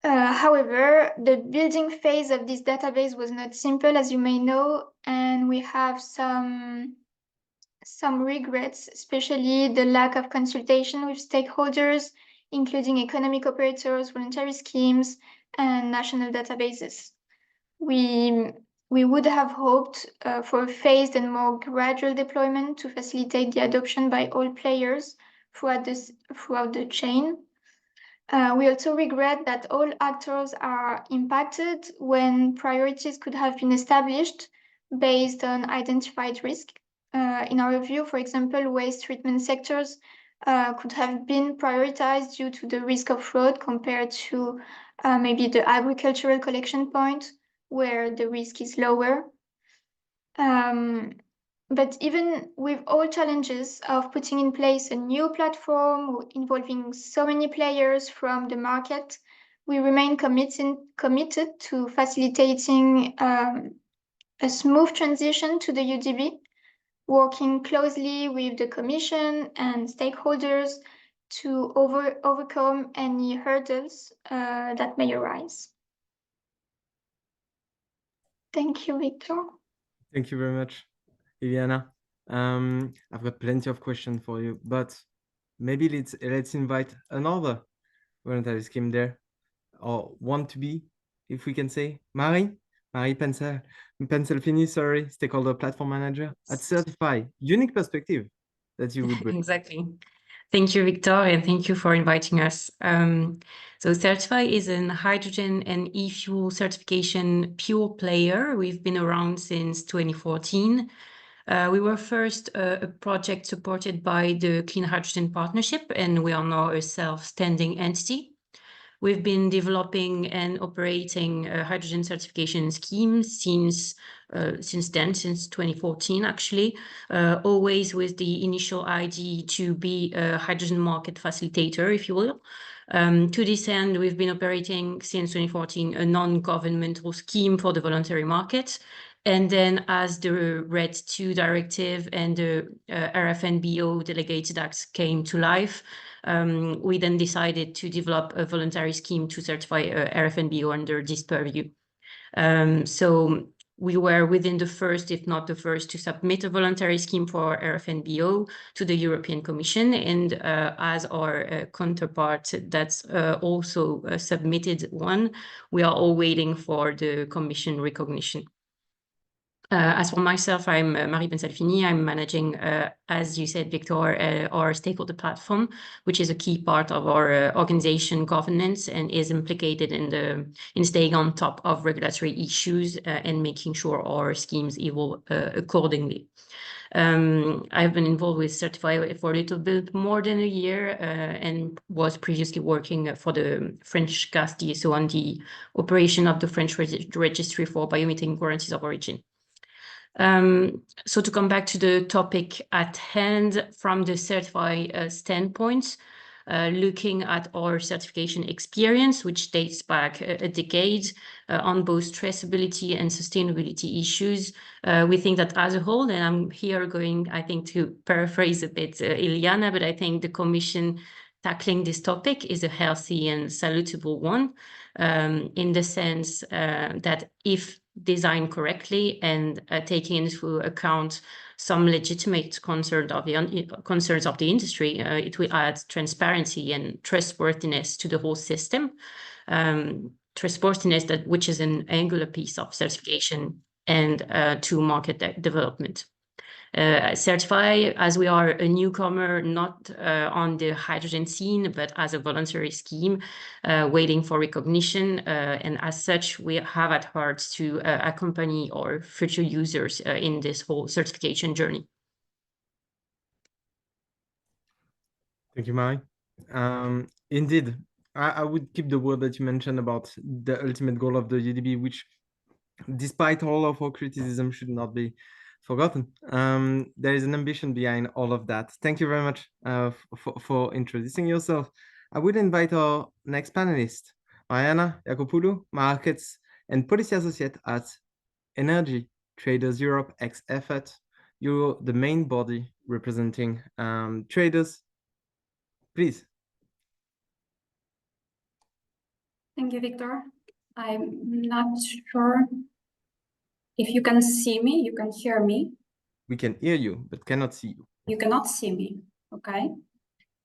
However, the building phase of this database was not simple, as you may know, and we have some regrets, especially the lack of consultation with stakeholders, including economic operators, voluntary schemes, and national databases. We would have hoped for a phased and more gradual deployment to facilitate the adoption by all players throughout the chain. We also regret that all actors are impacted when priorities could have been established based on identified risk. In our view, for example, waste treatment sectors could have been prioritized due to the risk of fraud compared to maybe the agricultural collection point where the risk is lower. But even with all challenges of putting in place a new platform involving so many players from the market, we remain committed to facilitating a smooth transition to the UDB, working closely with the Commission and stakeholders to overcome any hurdles that may arise. Thank you, Victor. Thank you very much, Ilyana. I've got plenty of questions for you, but maybe let's invite another voluntary scheme there, or want to be, if we can say, Marie Penselfini, sorry, stakeholder platform manager at Certify. Unique perspective that you would bring. Exactly. Thank you, Victor, and thank you for inviting us. So Certify is an hydrogen and e-fuel certification pure player. We've been around since 2014. We were first a project supported by the Clean Hydrogen Partnership, and we are now a self-standing entity. We've been developing and operating a hydrogen certification scheme since 2014, actually, always with the initial idea to be a hydrogen market facilitator, if you will. To this end, we've been operating since 2014 a non-governmental scheme for the voluntary market. And then as the RED II directive and the RFNBO delegated acts came to life, we then decided to develop a voluntary scheme to certify RFNBO under this purview. So we were within the first, if not the first, to submit a voluntary scheme for RFNBO to the European Commission. And as our counterpart that's also submitted one, we are all waiting for the Commission recognition. As for myself, I'm Marie Penselfini. I'm managing, as you said, Victor, our stakeholder platform, which is a key part of our organization governance and is implicated in staying on top of regulatory issues and making sure our schemes evolve accordingly. I've been involved with Certify for a little bit more than a year and was previously working for the French gas DSO on the operation of the French registry for biometric guarantees of origin. So to come back to the topic at hand from the Certify standpoint, looking at our certification experience, which dates back a decade on both traceability and sustainability issues, we think that as a whole, and I'm here going, I think, to paraphrase a bit Ilyana, but I think the Commission tackling this topic is a healthy and salutable one, in the sense that if designed correctly and taking into account some legitimate concerns of the industry, it will add transparency and trustworthiness to the whole system. Trustworthiness which is an angular piece of certification and to market development. certify, as we are a newcomer, not on the hydrogen scene, but as a voluntary scheme, waiting for recognition. And as such, we have at heart to accompany our future users in this whole certification journey. Thank you, Mari. Indeed, I would keep the word that you mentioned about the ultimate goal of the UDB, which, despite all of our criticism, should not be forgotten. There is an ambition behind all of that. Thank you very much for introducing yourself. I would invite our next panelist, Iryna Iacopoulou, Markets and Policy Associate at Energy Traders Europe ex EFET. You're the main body representing traders. Please. Thank you, Victor. I'm not sure if you can see me, you can hear me. We can hear you, but cannot see you. You cannot see me, okay?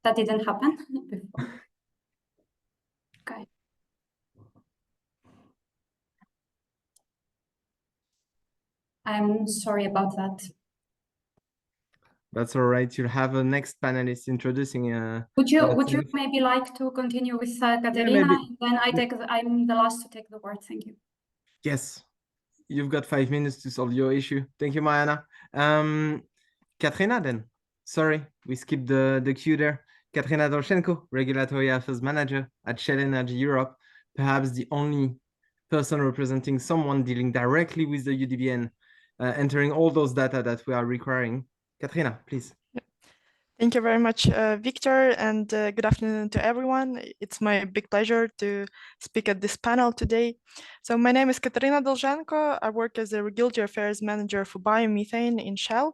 That didn't happen before. Okay. I'm sorry about that. That's all right. You'll have a next panelist introducing. Would you maybe like to continue with Katerina? Yeah, and then I'm the last to take the word. Thank you. Yes, you've got 5 minutes to solve your issue. Thank you, Iryna. Katrina, then. Sorry, we skipped the queue there. Katrina Dolchenko, Regulatory Affairs Manager at Shell Energy Europe, perhaps the only person representing someone dealing directly with the UDBN, entering all those data that we are requiring. Katrina, please. Thank you very much, Victor, and good afternoon to everyone. It's my big pleasure to speak at this panel today. So my name is Katerina Dolzhenko. I work as a Regulatory Affairs Manager for biomethane in Shell.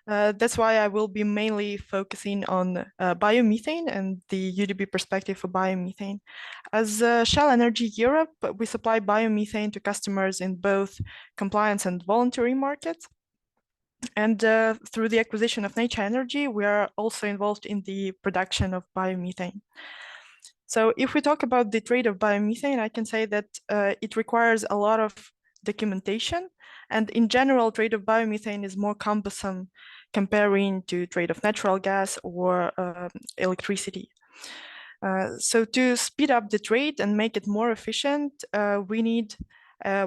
That's why I will be mainly focusing on biomethane and the UDB perspective for biomethane. As Shell Energy Europe, we supply biomethane to customers in both compliance and voluntary markets. And through the acquisition of Nature Energy, we are also involved in the production of biomethane. So if we talk about the trade of biomethane, I can say that it requires a lot of documentation. And in general, trade of biomethane is more cumbersome comparing to trade of natural gas or electricity. So to speed up the trade and make it more efficient, we need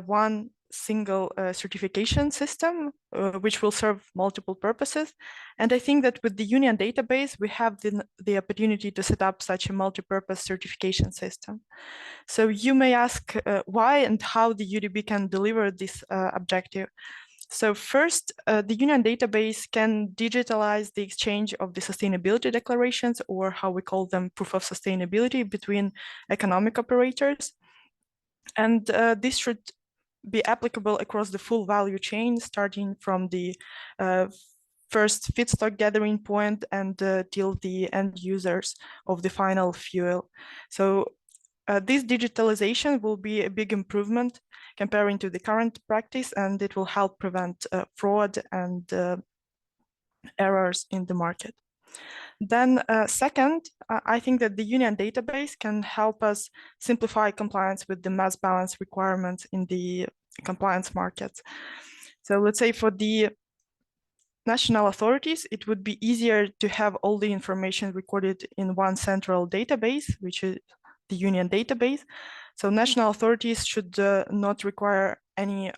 one single certification system, which will serve multiple purposes. And I think that with the Union database, we have the opportunity to set up such a multi-purpose certification system. So you may ask why and how the UDB can deliver this objective. So first, the Union database can digitalize the exchange of the sustainability declarations, or how we call them, proof of sustainability, between economic operators. And this should be applicable across the full value chain, starting from the first feedstock gathering point and till the end users of the final fuel. So this digitalization will be a big improvement comparing to the current practice, and it will help prevent fraud and errors in the market. Then second, I think that the Union database can help us simplify compliance with the mass balance requirements in the compliance markets. So let's say for the national authorities, it would be easier to have all the information recorded in one central database, which is the Union database. So national authorities should not require any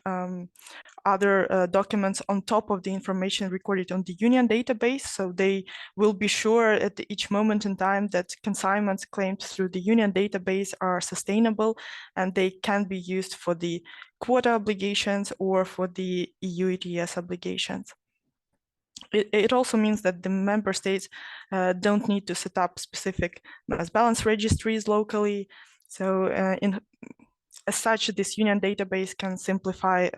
other documents on top of the information recorded on the Union database. So they will be sure at each moment in time that consignments claimed through the Union database are sustainable and they can be used for the quota obligations or for the EU ETS obligations. It also means that the member states don't need to set up specific mass balance registries locally. So as such, this Union database can simplify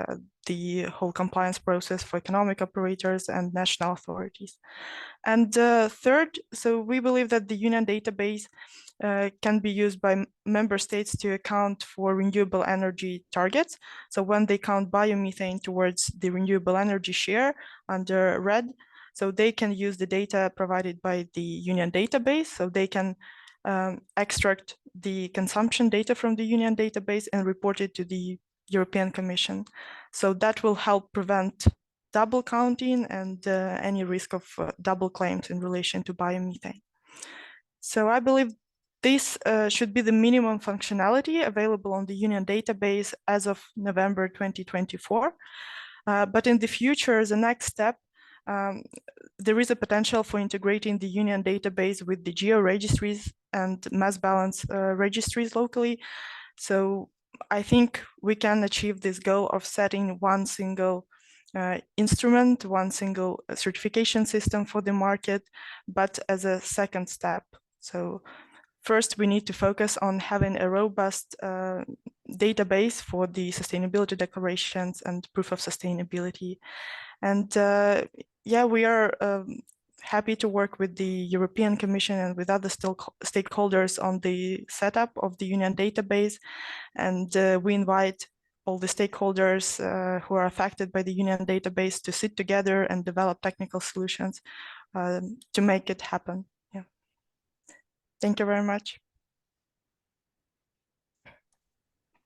the whole compliance process for economic operators and national authorities. And third, so we believe that the Union database can be used by member states to account for renewable energy targets. So when they count biomethane towards the renewable energy share under RED, so they can use the data provided by the Union database. So they can extract the consumption data from the Union database and report it to the European Commission. So that will help prevent double counting and any risk of double claims in relation to biomethane. So I believe this should be the minimum functionality available on the Union database as of November 2024. But in the future, the next step, there is a potential for integrating the Union database with the geo-registries and mass balance registries locally. So I think we can achieve this goal of setting one single instrument, one single certification system for the market, but as a second step. So first, we need to focus on having a robust database for the sustainability declarations and proof of sustainability. And yeah, we are happy to work with the European Commission and with other stakeholders on the setup of the Union database. And we invite all the stakeholders who are affected by the Union database to sit together and develop technical solutions to make it happen. Yeah. Thank you very much.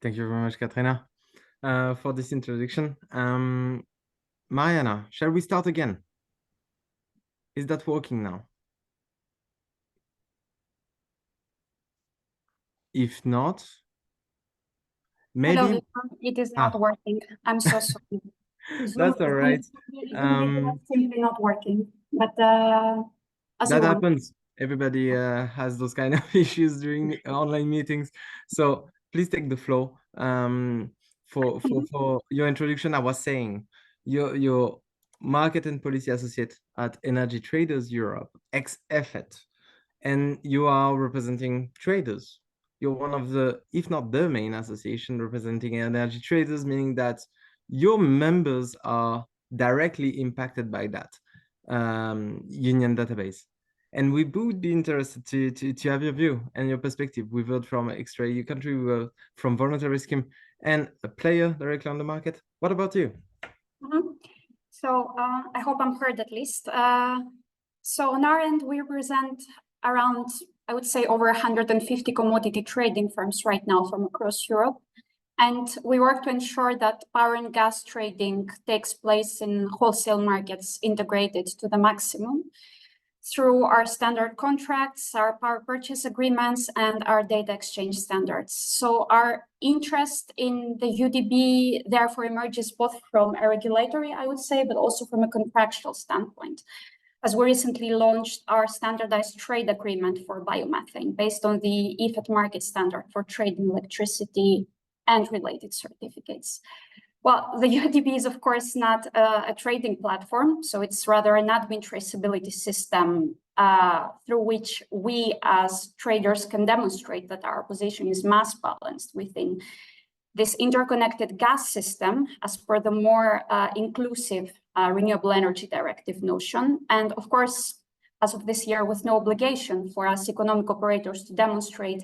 Thank you very much, Katrina, for this introduction. Mariana, shall we start again? Is that working now? If not, maybe. Hello, Victor. It is not working. I'm so sorry. That's all right. Simply not working. But as that you want. happens. Everybody has those kind of issues during online meetings. So please take the floor. For your introduction, I was saying your market and policy associate at Energy Traders Europe, ex-EFET, and you are representing traders. You're one of the, if not the main association representing energy traders, meaning that your members are directly impacted by that Union database. And we would be interested to have your view and your perspective. We've heard from extra EU country, we heard from voluntary scheme and a player directly on the market. What about you? So I hope I'm heard at least. So on our end, we represent around, I would say, over 150 commodity trading firms right now from across Europe. And we work to ensure that power and gas trading takes place in wholesale markets integrated to the maximum through our standard contracts, our power purchase agreements, and our data exchange standards. So our interest in the UDB therefore emerges both from a regulatory, I would say, but also from a contractual standpoint, as we recently launched our standardized trade agreement for biomethane based on the EFET market standard for trading electricity and related certificates. Well, the UDB is, of course, not a trading platform, so it's rather an admin traceability system through which we as traders can demonstrate that our position is mass balanced within this interconnected gas system as per the more inclusive Renewable Energy Directive notion. And of course, as of this year, with no obligation for us economic operators to demonstrate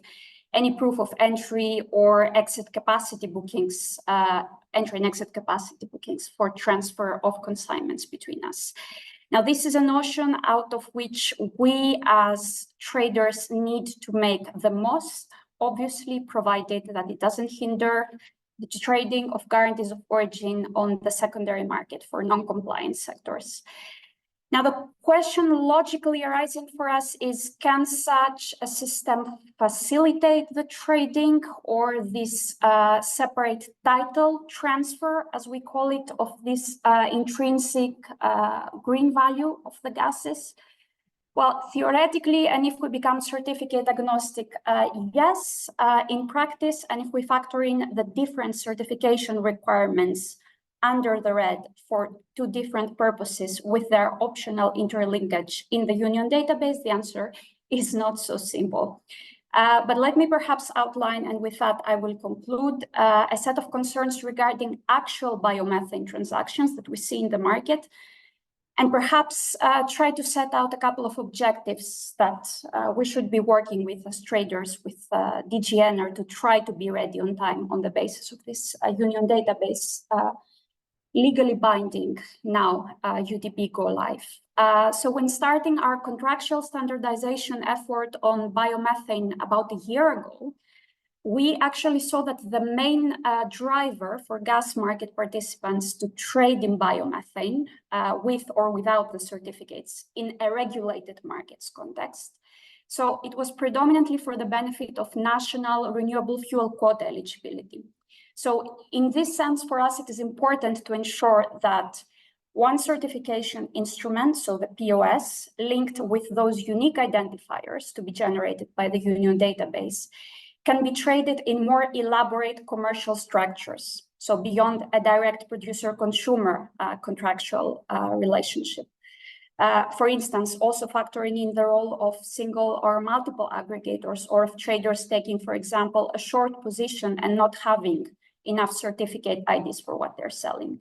any proof of entry or exit capacity bookings, entry and exit capacity bookings for transfer of consignments between us. Now, this is a notion out of which we as traders need to make the most, obviously, provided that it doesn't hinder the trading of guarantees of origin on the secondary market for non-compliant sectors. Now, the question logically arising for us is, can such a system facilitate the trading or this separate title transfer, as we call it, of this intrinsic green value of the gases? Well, theoretically, and if we become certificate agnostic, yes. In practice, and if we factor in the different certification requirements under the red for two different purposes with their optional interlinkage in the Union database, the answer is not so simple. But let me perhaps outline, and with that I will conclude, a set of concerns regarding actual biomethane transactions that we see in the market, and perhaps try to set out a couple of objectives that we should be working with as traders with DG Lehr to try to be ready on time on the basis of this Union database legally binding now UDB go live. So when starting our contractual standardization effort on biomethane about a year ago, we actually saw that the main driver for gas market participants to trade in biomethane with or without the certificates in a regulated markets context. So it was predominantly for the benefit of national renewable fuel quota eligibility. So in this sense, for us, it is important to ensure that one certification instrument, so the POS, linked with those unique identifiers to be generated by the Union database, can be traded in more elaborate commercial structures, so beyond a direct producer-consumer contractual relationship. For instance, also factoring in the role of single or multiple aggregators or of traders taking, for example, a short position and not having enough certificate IDs for what they're selling.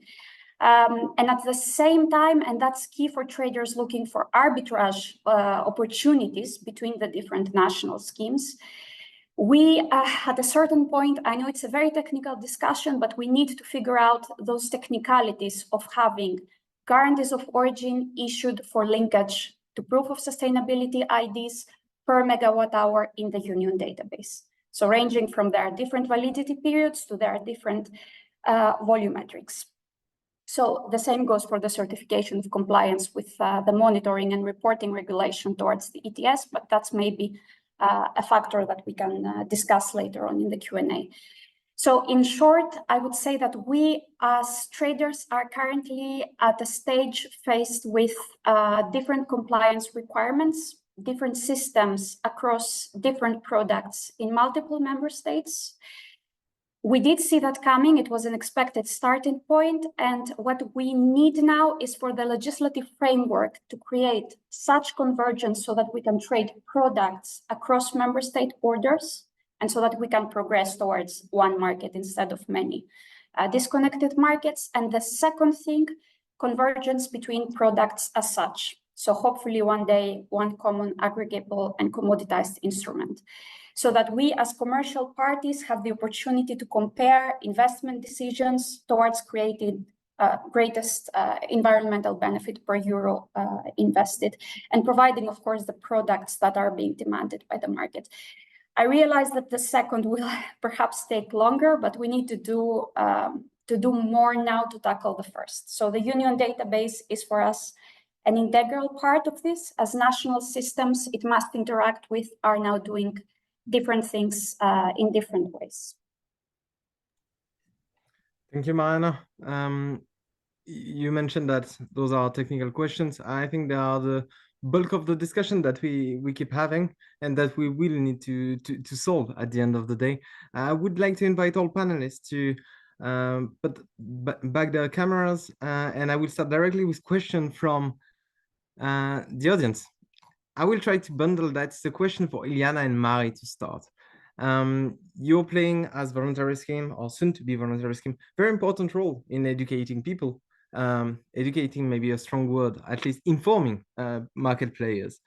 And at the same time, and that's key for traders looking for arbitrage opportunities between the different national schemes, we, at a certain point, I know it's a very technical discussion, but we need to figure out those technicalities of having guarantees of origin issued for linkage to proof of sustainability IDs per megawatt hour in the Union database. So ranging from their different validity periods to their different volumetrics. So the same goes for the certification of compliance with the monitoring and reporting regulation towards the ETS, but that's maybe a factor that we can discuss later on in the Q&A. So in short, I would say that we as traders are currently at a stage faced with different compliance requirements, different systems across different products in multiple member states. We did see that coming. It was an expected starting point. And what we need now is for the legislative framework to create such convergence so that we can trade products across member state borders and so that we can progress towards one market instead of many disconnected markets. And the second thing, convergence between products as such. So hopefully one day, one common aggregable and commoditized instrument, so that we as commercial parties have the opportunity to compare investment decisions towards creating greatest environmental benefit per euro invested, and providing, of course, the products that are being demanded by the market. I realize that the second will perhaps take longer, but we need to do more now to tackle the first. So the Union database is for us an integral part of this. As national systems it must interact with are now doing different things in different ways. Thank you, Mariana. You mentioned that those are technical questions. I think they are the bulk of the discussion that we keep having and that we will need to solve at the end of the day. I would like to invite all panelists to put back their cameras and I will start directly with question from the audience. I will try to bundle that. It's a question for Ilyana and Mari to start. You're playing as voluntary scheme or soon to be voluntary scheme, very important role in educating people, educating maybe a strong word, at least informing market players.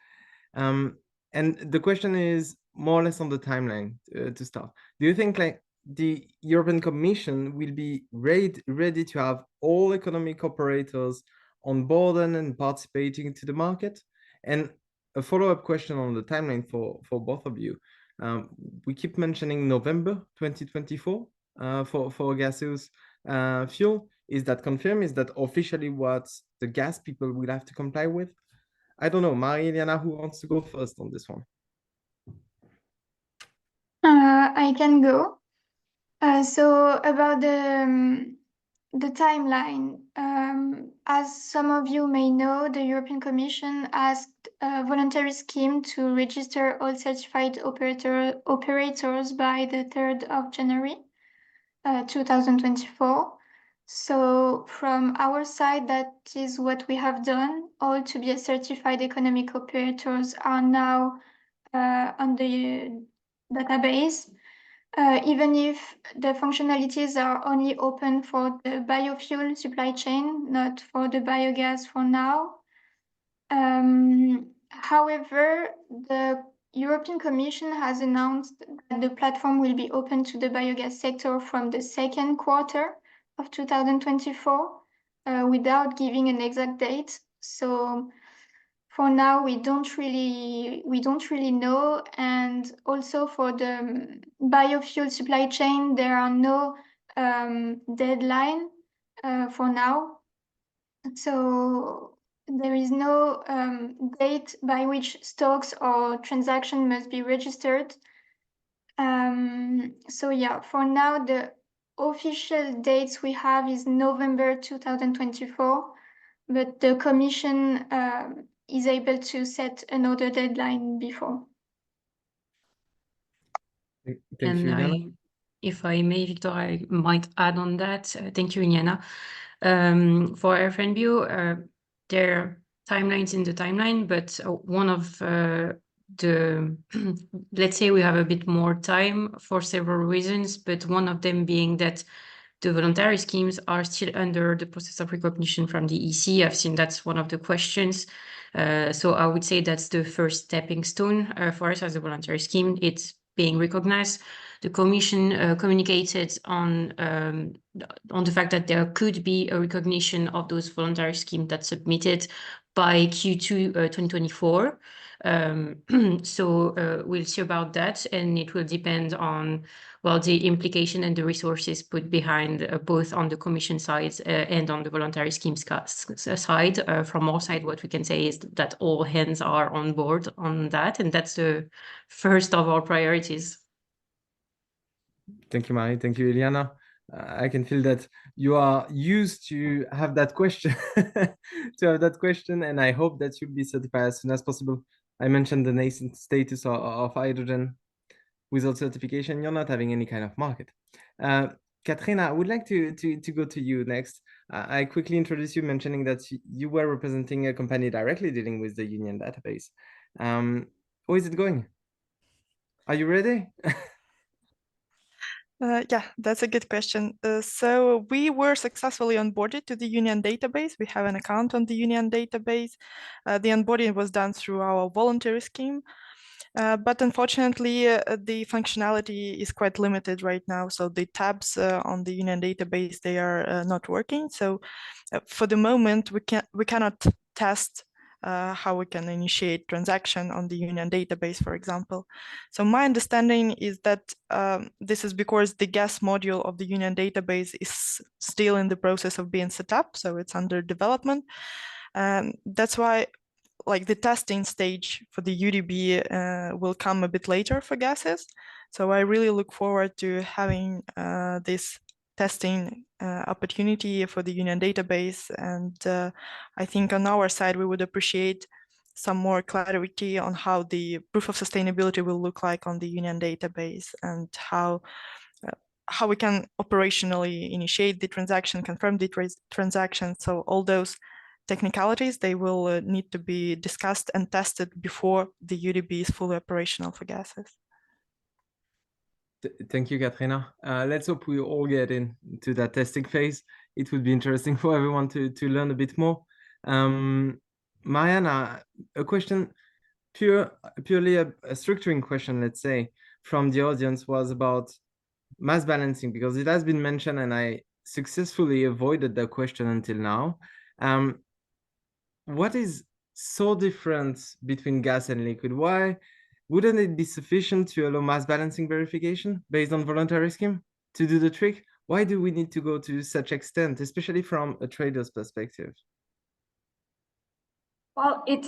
And the question is more or less on the timeline to start. Do you think like the European Commission will be ready to have all economic operators on board and participating to the market? And a follow-up question on the timeline for both of you. We keep mentioning November 2024 for gaseous fuel. Is that confirmed? Is that officially what the gas people will have to comply with? I don't know. Mari, Ilyana, who wants to go first on this one? I can go. So about the timeline, as some of you may know, the European Commission asked a voluntary scheme to register all certified operators by the 3rd of January 2024. So from our side, that is what we have done. All to be certified economic operators are now on the database. Even if the functionalities are only open for the biofuel supply chain, not for the biogas for now. However, the European Commission has announced that the platform will be open to the biogas sector from the 2nd quarter of 2024 without giving an exact date. So for now, we don't really know. And also for the biofuel supply chain, there are no deadline for now. So there is no date by which stocks or transaction must be registered. So yeah, for now, the official dates we have is November 2024, but the Commission is able to set another deadline before. Thank you, Ilyana. If I may, Victor, I might add on that. Thank you, Ilyana. For RFNBio, there are timelines in the timeline, but one of let's say we have a bit more time for several reasons, but one of them being that the voluntary schemes are still under the process of recognition from the EC. I've seen that's one of the questions. So I would say that's the first stepping stone for us as a voluntary scheme. It's being recognized. The Commission communicated on the fact that there could be a recognition of those voluntary schemes that submitted by Q2 2024. So we'll see about that, and it will depend on, well, the implication and the resources put behind both on the Commission side and on the voluntary schemes side. From our side, what we can say is that all hands are on board on that, and that's the first of our priorities. Thank you, Marie. Thank you, Ilyana. I can feel that you are used to have that question, and I hope that you'll be certified as soon as possible. I mentioned the nascent status of hydrogen. Without certification, you're not having any kind of market. Katrina, I would like to go to you next. I quickly introduced you, mentioning that you were representing a company directly dealing with the union database. How is it going? Are you ready? Yeah, that's a good question. So we were successfully onboarded to the union database. We have an account on the union database. The onboarding was done through our voluntary scheme. But unfortunately, the functionality is quite limited right now. So the tabs on the union database, they are not working. So for the moment, we cannot test how we can initiate transaction on the union database, for example. So my understanding is that this is because the gas module of the union database is still in the process of being set up. So it's under development. That's why like the testing stage for the UDB will come a bit later for gases. So I really look forward to having this testing opportunity for the union database. And I think on our side, we would appreciate some more clarity on how the proof of sustainability will look like on the union database, and how we can operationally initiate the transaction, confirm the transaction. So all those technicalities, they will need to be discussed and tested before the UDB is fully operational for gases. Thank you, Katrina. Let's hope we all get into that testing phase. It would be interesting for everyone to learn a bit more. Mariana, a question, purely a structuring question, let's say, from the audience was about mass balancing, because it has been mentioned and I successfully avoided the question until now. What is so different between gas and liquid? Why wouldn't it be sufficient to allow mass balancing verification based on voluntary scheme to do the trick? Why do we need to go to such extent, especially from a trader's perspective? Well, it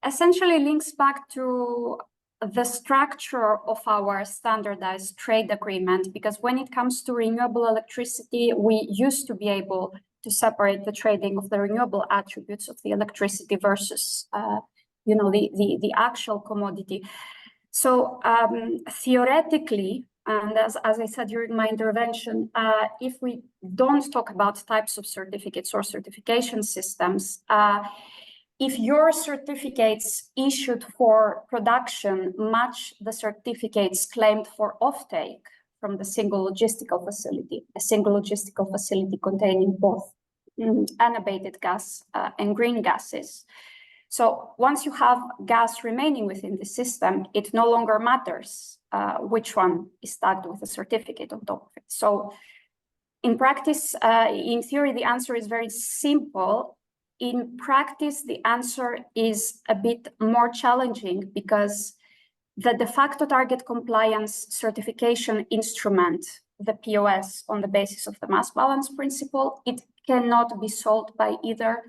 essentially links back to the structure of our standardized trade agreement, because when it comes to renewable electricity, we used to be able to separate the trading of the renewable attributes of the electricity versus the actual commodity. So theoretically, and as I said during my intervention, if we don't talk about types of certificates or certification systems, if your certificates issued for production match the certificates claimed for offtake from the single logistical facility, a single logistical facility containing both unabated gas and green gases. So once you have gas remaining within the system, it no longer matters which one is tagged with a certificate on top of it. So in practice, in theory, the answer is very simple. in practice, the answer is a bit more challenging because the de facto target compliance certification instrument, the POS, on the basis of the mass balance principle, it cannot be sold by either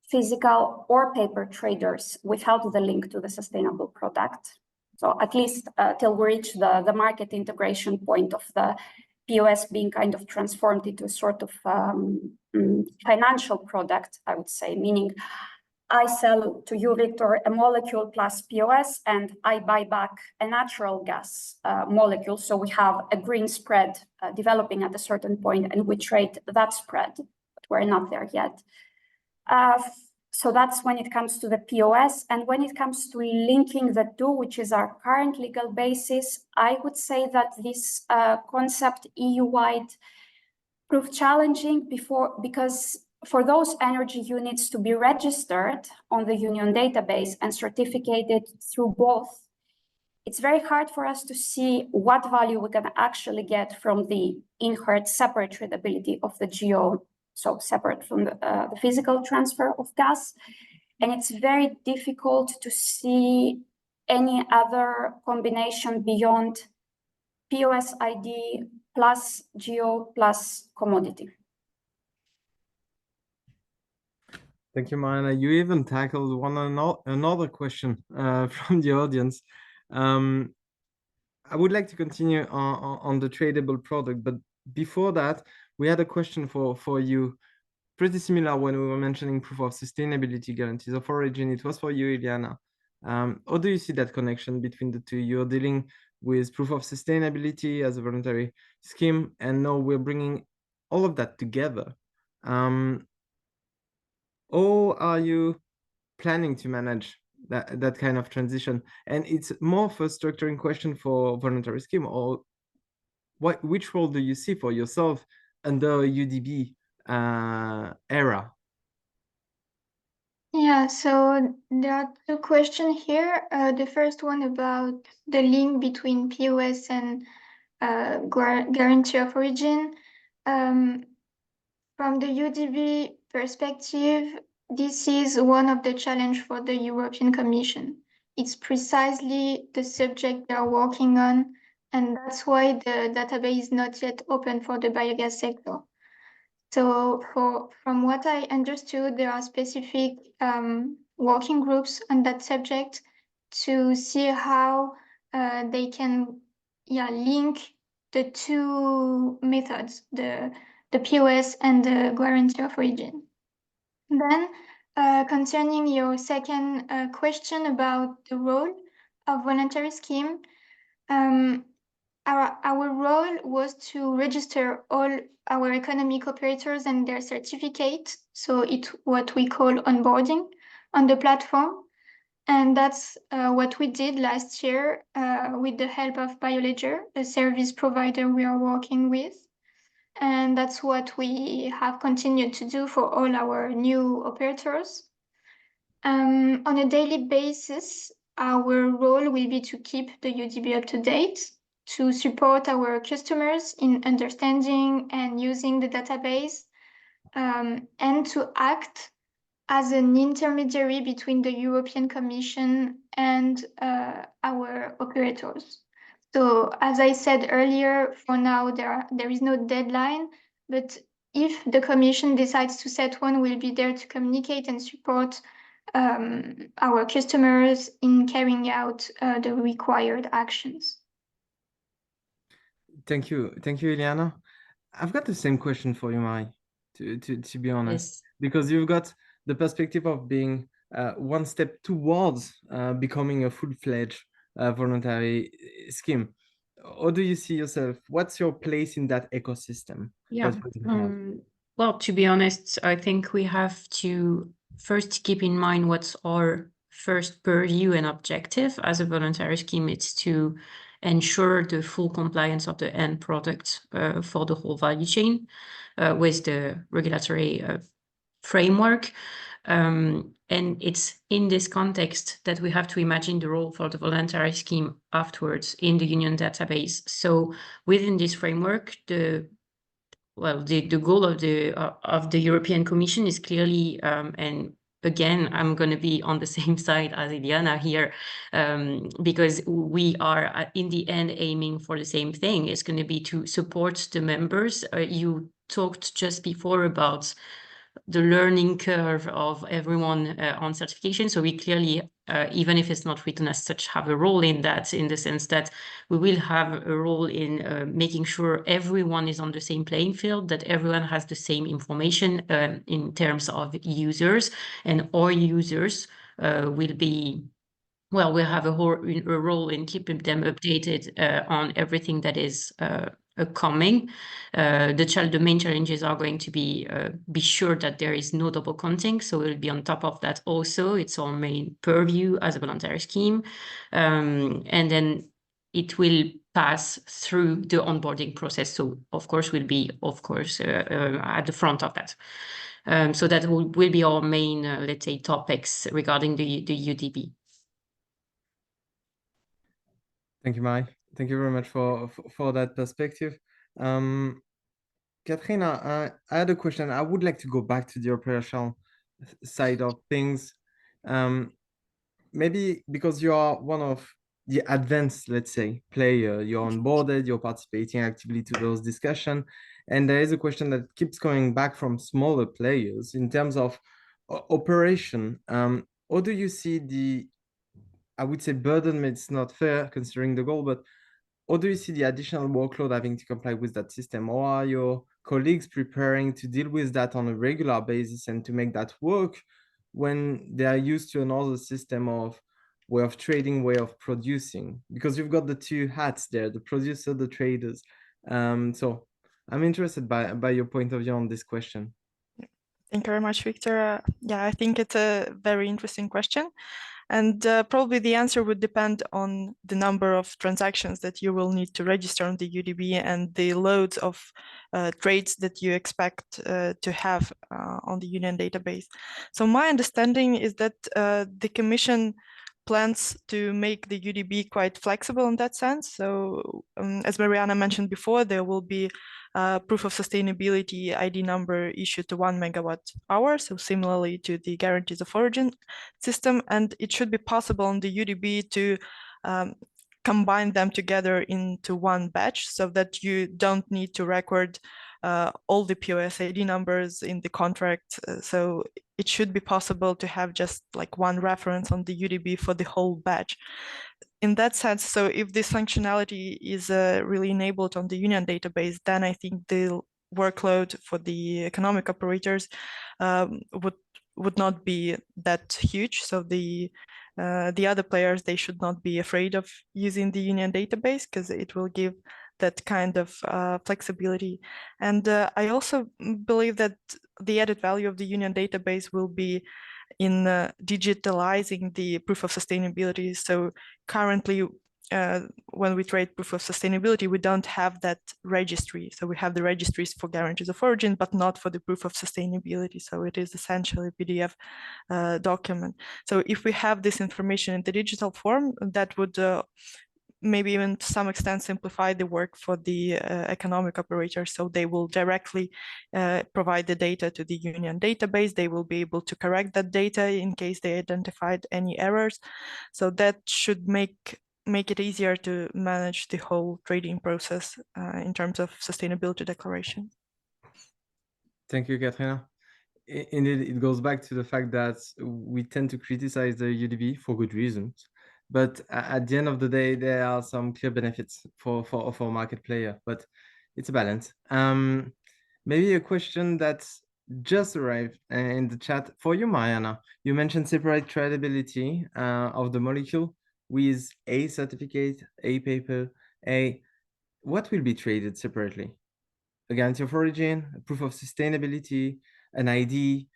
physical or paper traders without the link to the sustainable product. So at least till we reach the market integration point of the POS being kind of transformed into a sort of financial product, I would say, meaning I sell to you, Victor, a molecule plus POS, and I buy back a natural gas molecule. So we have a green spread developing at a certain point, and we trade that spread, but we're not there yet. So that's when it comes to the POS. And when it comes to linking the two, which is our current legal basis, I would say that this concept EU-wide proved challenging because for those energy units to be registered on the union database and certificated through both, it's very hard for us to see what value we can actually get from the inherent separate tradability of the GO, so separate from the physical transfer of gas. And it's very difficult to see any other combination beyond POS ID plus GO plus commodity. Thank you, Marina. You even tackled another question from the audience. I would like to continue on the tradable product, but before that, we had a question for you, pretty similar when we were mentioning proof of sustainability guarantees of origin. It was for you, Ilyana. How do you see that connection between the two? You're dealing with proof of sustainability as a voluntary scheme, and now we're bringing all of that together. How are you planning to manage that kind of transition? And it's more of a structuring question for voluntary scheme, or which role do you see for yourself under UDB era? Yeah, so there are two questions here. The first one about the link between POS and guarantee of origin. From the UDB perspective, this is one of the challenges for the European Commission. It's precisely the subject they are working on, and that's why the database is not yet open for the biogas sector. So from what I understood, there are specific working groups on that subject to see how they can link the two methods, the POS and the guarantee of origin. Then concerning your second question about the role of voluntary scheme, our role was to register all our economic operators and their certificate. So it's what we call onboarding on the platform. And that's what we did last year with the help of Bioenergy, a service provider we are working with. And that's what we have continued to do for all our new operators. On a daily basis, our role will be to keep the UDB up to date, to support our customers in understanding and using the database, and to act as an intermediary between the European Commission and our operators. So as I said earlier, for now, there is no deadline, but if the Commission decides to set one, we'll be there to communicate and support our customers in carrying out the required actions. Thank you, Ilyana. I've got the same question for you, Mai, to be honest, because you've got the perspective of being one step towards becoming a full-fledged voluntary scheme. How do you see yourself? What's your place in that ecosystem? Yeah. Well, to be honest, I think we have to first keep in mind what's our first purview and objective as a voluntary scheme. It's to ensure the full compliance of the end product for the whole value chain with the regulatory framework. And it's in this context that we have to imagine the role for the voluntary scheme afterwards in the union database. So within this framework, well, the goal of the European Commission is clearly, and again, I'm going to be on the same side as Ilyana here, because we are in the end aiming for the same thing. It's going to be to support the members. You talked just before about the learning curve of everyone on certification. So we clearly, even if it's not written as such, have a role in that, in the sense that we will have a role in making sure everyone is on the same playing field, that everyone has the same information in terms of users, and all users will be, well, we'll have a role in keeping them updated on everything that is coming. The main challenges are going to be sure that there is no double counting. So we'll be on top of that also. It's our main purview as a voluntary scheme. And then it will pass through the onboarding process. So of course, we'll be, at the front of that. So that will be our main, let's say, topics regarding the UDB. Thank you, Mai. Thank you very much for that perspective. Katrina, I had a question. I would like to go back to the operational side of things. Maybe because you are one of the advanced, let's say, player, you're onboarded, you're participating actively to those discussions. And there is a question that keeps coming back from smaller players in terms of operation. How do you see the, I would say burden, it's not fair considering the goal, but how do you see the additional workload having to comply with that system? Or are your colleagues preparing to deal with that on a regular basis and to make that work when they are used to another system of way of trading, way of producing? Because you've got the two hats there, the producer, the traders. So I'm interested by your point of view on this question. Thank you very much, Victor. Yeah, I think it's a very interesting question. And probably the answer would depend on the number of transactions that you will need to register on the UDB and the loads of trades that you expect to have on the Union database. So my understanding is that the Commission plans to make the UDB quite flexible in that sense. So as Mariana mentioned before, there will be proof of sustainability ID number issued to 1 MWh, so similarly to the guarantees of origin system, and it should be possible on the UDB to combine them together into one batch so that you don't need to record all the POS ID numbers in the contract. So it should be possible to have just like one reference on the UDB for the whole batch. In that sense, so if this functionality is really enabled on the Union database, then I think the workload for the economic operators would not be that huge. So the other players, they should not be afraid of using the Union database because it will give that kind of flexibility. And I also believe that the added value of the Union database will be in digitalizing the proof of sustainability. So currently, when we trade proof of sustainability, we don't have that registry. So we have the registries for guarantees of origin, but not for the proof of sustainability. So it is essentially a PDF document. So if we have this information in the digital form, that would maybe even to some extent simplify the work for the economic operators. So they will directly provide the data to the Union database. They will be able to correct that data in case they identified any errors. So that should make it easier to manage the whole trading process in terms of sustainability declaration. Thank you, Katrina. Indeed, it goes back to the fact that we tend to criticize the UDB for good reasons. But at the end of the day, there are some clear benefits for a market player, but it's a balance. Maybe a question that just arrived in the chat for you, Mariana. You mentioned separate tradability of the molecule with a certificate, a paper, what will be traded separately? A guarantee of origin, a proof of sustainability, an ID,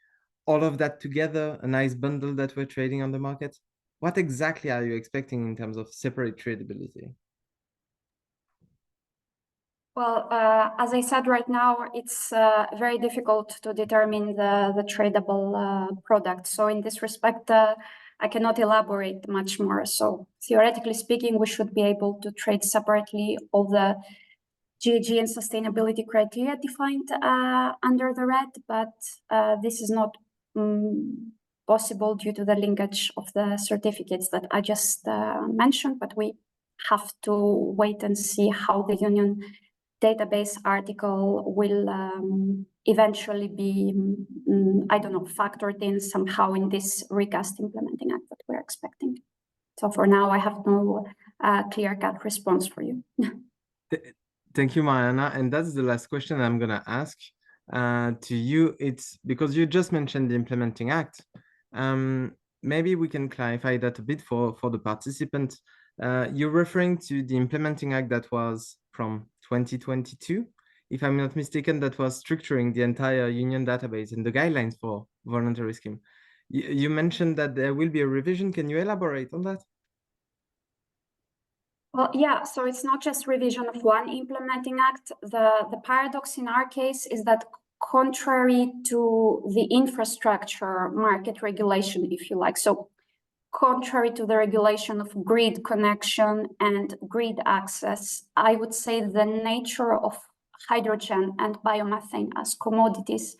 all of that together, a nice bundle that we're trading on the market? What exactly are you expecting in terms of separate tradability? Well, as I said right now, it's very difficult to determine the tradable product. So in this respect, I cannot elaborate much more. So theoretically speaking, we should be able to trade separately all the GHG and sustainability criteria defined under the red, but this is not possible due to the linkage of the certificates that I just mentioned, but we have to wait and see how the union database article will eventually be, I don't know, factored in somehow in this recast implementing act that we're expecting. So for now, I have no clear-cut response for you. Thank you, Mariana. And that's the last question I'm going to ask to you. It's because you just mentioned the implementing act. Maybe we can clarify that a bit for the participants. You're referring to the implementing act that was from 2022, if I'm not mistaken, that was structuring the entire union database and the guidelines for voluntary scheme. You mentioned that there will be a revision. Can you elaborate on that? Well, yeah, so it's not just revision of one implementing act. The paradox in our case is that contrary to the infrastructure market regulation, if you like, so contrary to the regulation of grid connection and grid access, I would say the nature of hydrogen and biomethane as commodities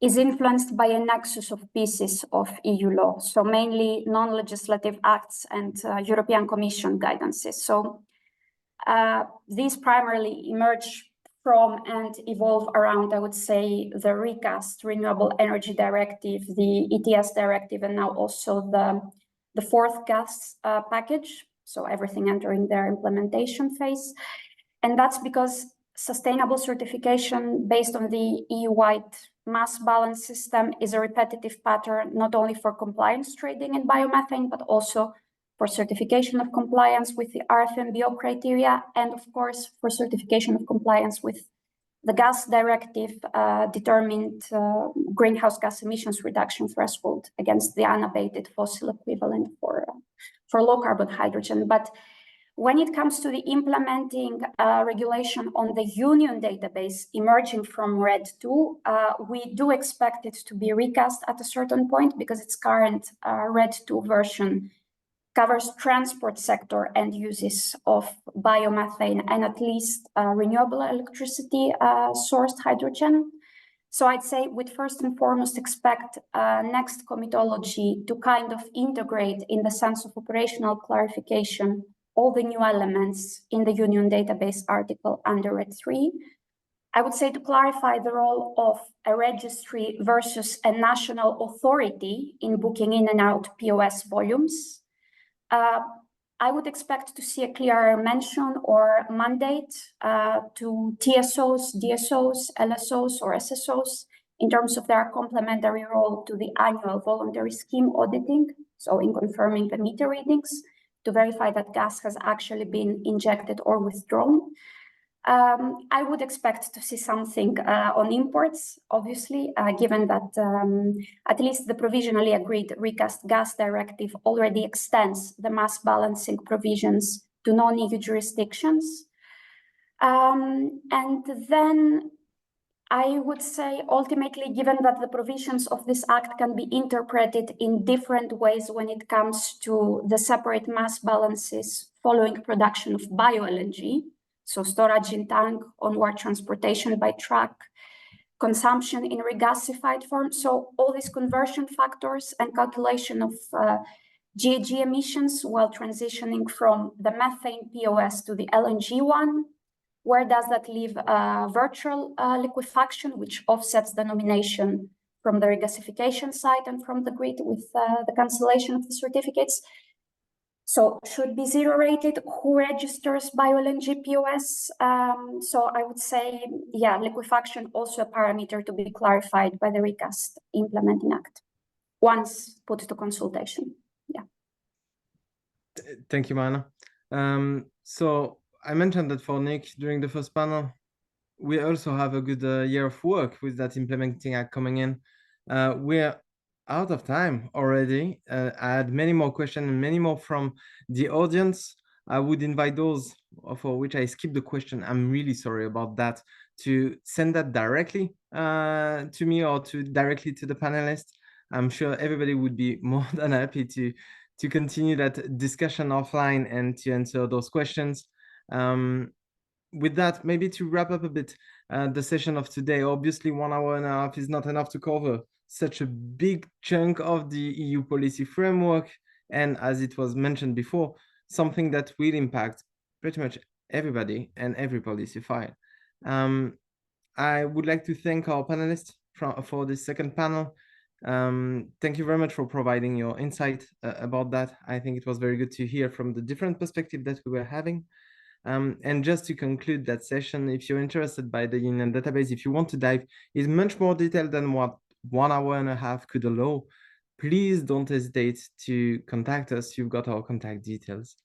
is influenced by a nexus of pieces of EU law, so mainly non-legislative acts and European Commission guidances. So these primarily emerge from and evolve around, I would say, the recast Renewable Energy Directive, the ETS Directive, and now also the fourth gas package, so everything entering their implementation phase. And that's because sustainable certification based on the EU-wide mass balance system is a repetitive pattern, not only for compliance trading in biomethane, but also for certification of compliance with the RFMBO criteria, and of course, for certification of compliance with the gas directive determined greenhouse gas emissions reduction threshold against the unabated fossil equivalent for low carbon hydrogen. But when it comes to the implementing regulation on the union database emerging from RED 2, we do expect it to be recast at a certain point because its current RED 2 version covers transport sector end uses of biomethane and at least renewable electricity sourced hydrogen. So I'd say we'd first and foremost expect next comitology to kind of integrate in the sense of operational clarification all the new elements in the union database article under RED 3. I would say to clarify the role of a registry versus a national authority in booking in and out POS volumes. I would expect to see a clearer mention or mandate to TSOs, DSOs, LSOs, or SSOs in terms of their complementary role to the annual voluntary scheme auditing, so in confirming the meter readings to verify that gas has actually been injected or withdrawn. I would expect to see something on imports, obviously, given that at least the provisionally agreed recast gas directive already extends the mass balancing provisions to non-EU jurisdictions. And then I would say ultimately, given that the provisions of this act can be interpreted in different ways when it comes to the separate mass balances following production of bioenergy, so storage in tank, onward transportation by truck, consumption in regasified form. So all these conversion factors and calculation of GHG emissions while transitioning from the methane POS to the LNG one. Where does that leave virtual liquefaction, which offsets the nomination from the regasification side and from the grid with the cancellation of the certificates? So should be zero rated. Who registers bioLNG POS? So I would say, yeah, liquefaction also a parameter to be clarified by the recast implementing act once put to consultation. Yeah. Thank you, Mariana. So I mentioned that for Nick during the first panel, we also have a good year of work with that implementing act coming in. We're out of time already. I had many more questions and many more from the audience. I would invite those for which I skipped the question. I'm really sorry about that, to send that directly to me or directly to the panelists. I'm sure everybody would be more than happy to continue that discussion offline and to answer those questions. with that, maybe to wrap up a bit the session of today, obviously 1 hour and a half is not enough to cover such a big chunk of the EU policy framework. And as it was mentioned before, something that will impact pretty much everybody and every policy file. I would like to thank our panelists for this second panel. Thank you very much for providing your insight about that. I think it was very good to hear from the different perspective that we were having. And just to conclude that session, if you're interested by the Union database, if you want to dive in much more detail than what 1 hour and a half could allow, please don't hesitate to contact us. You've got our contact details.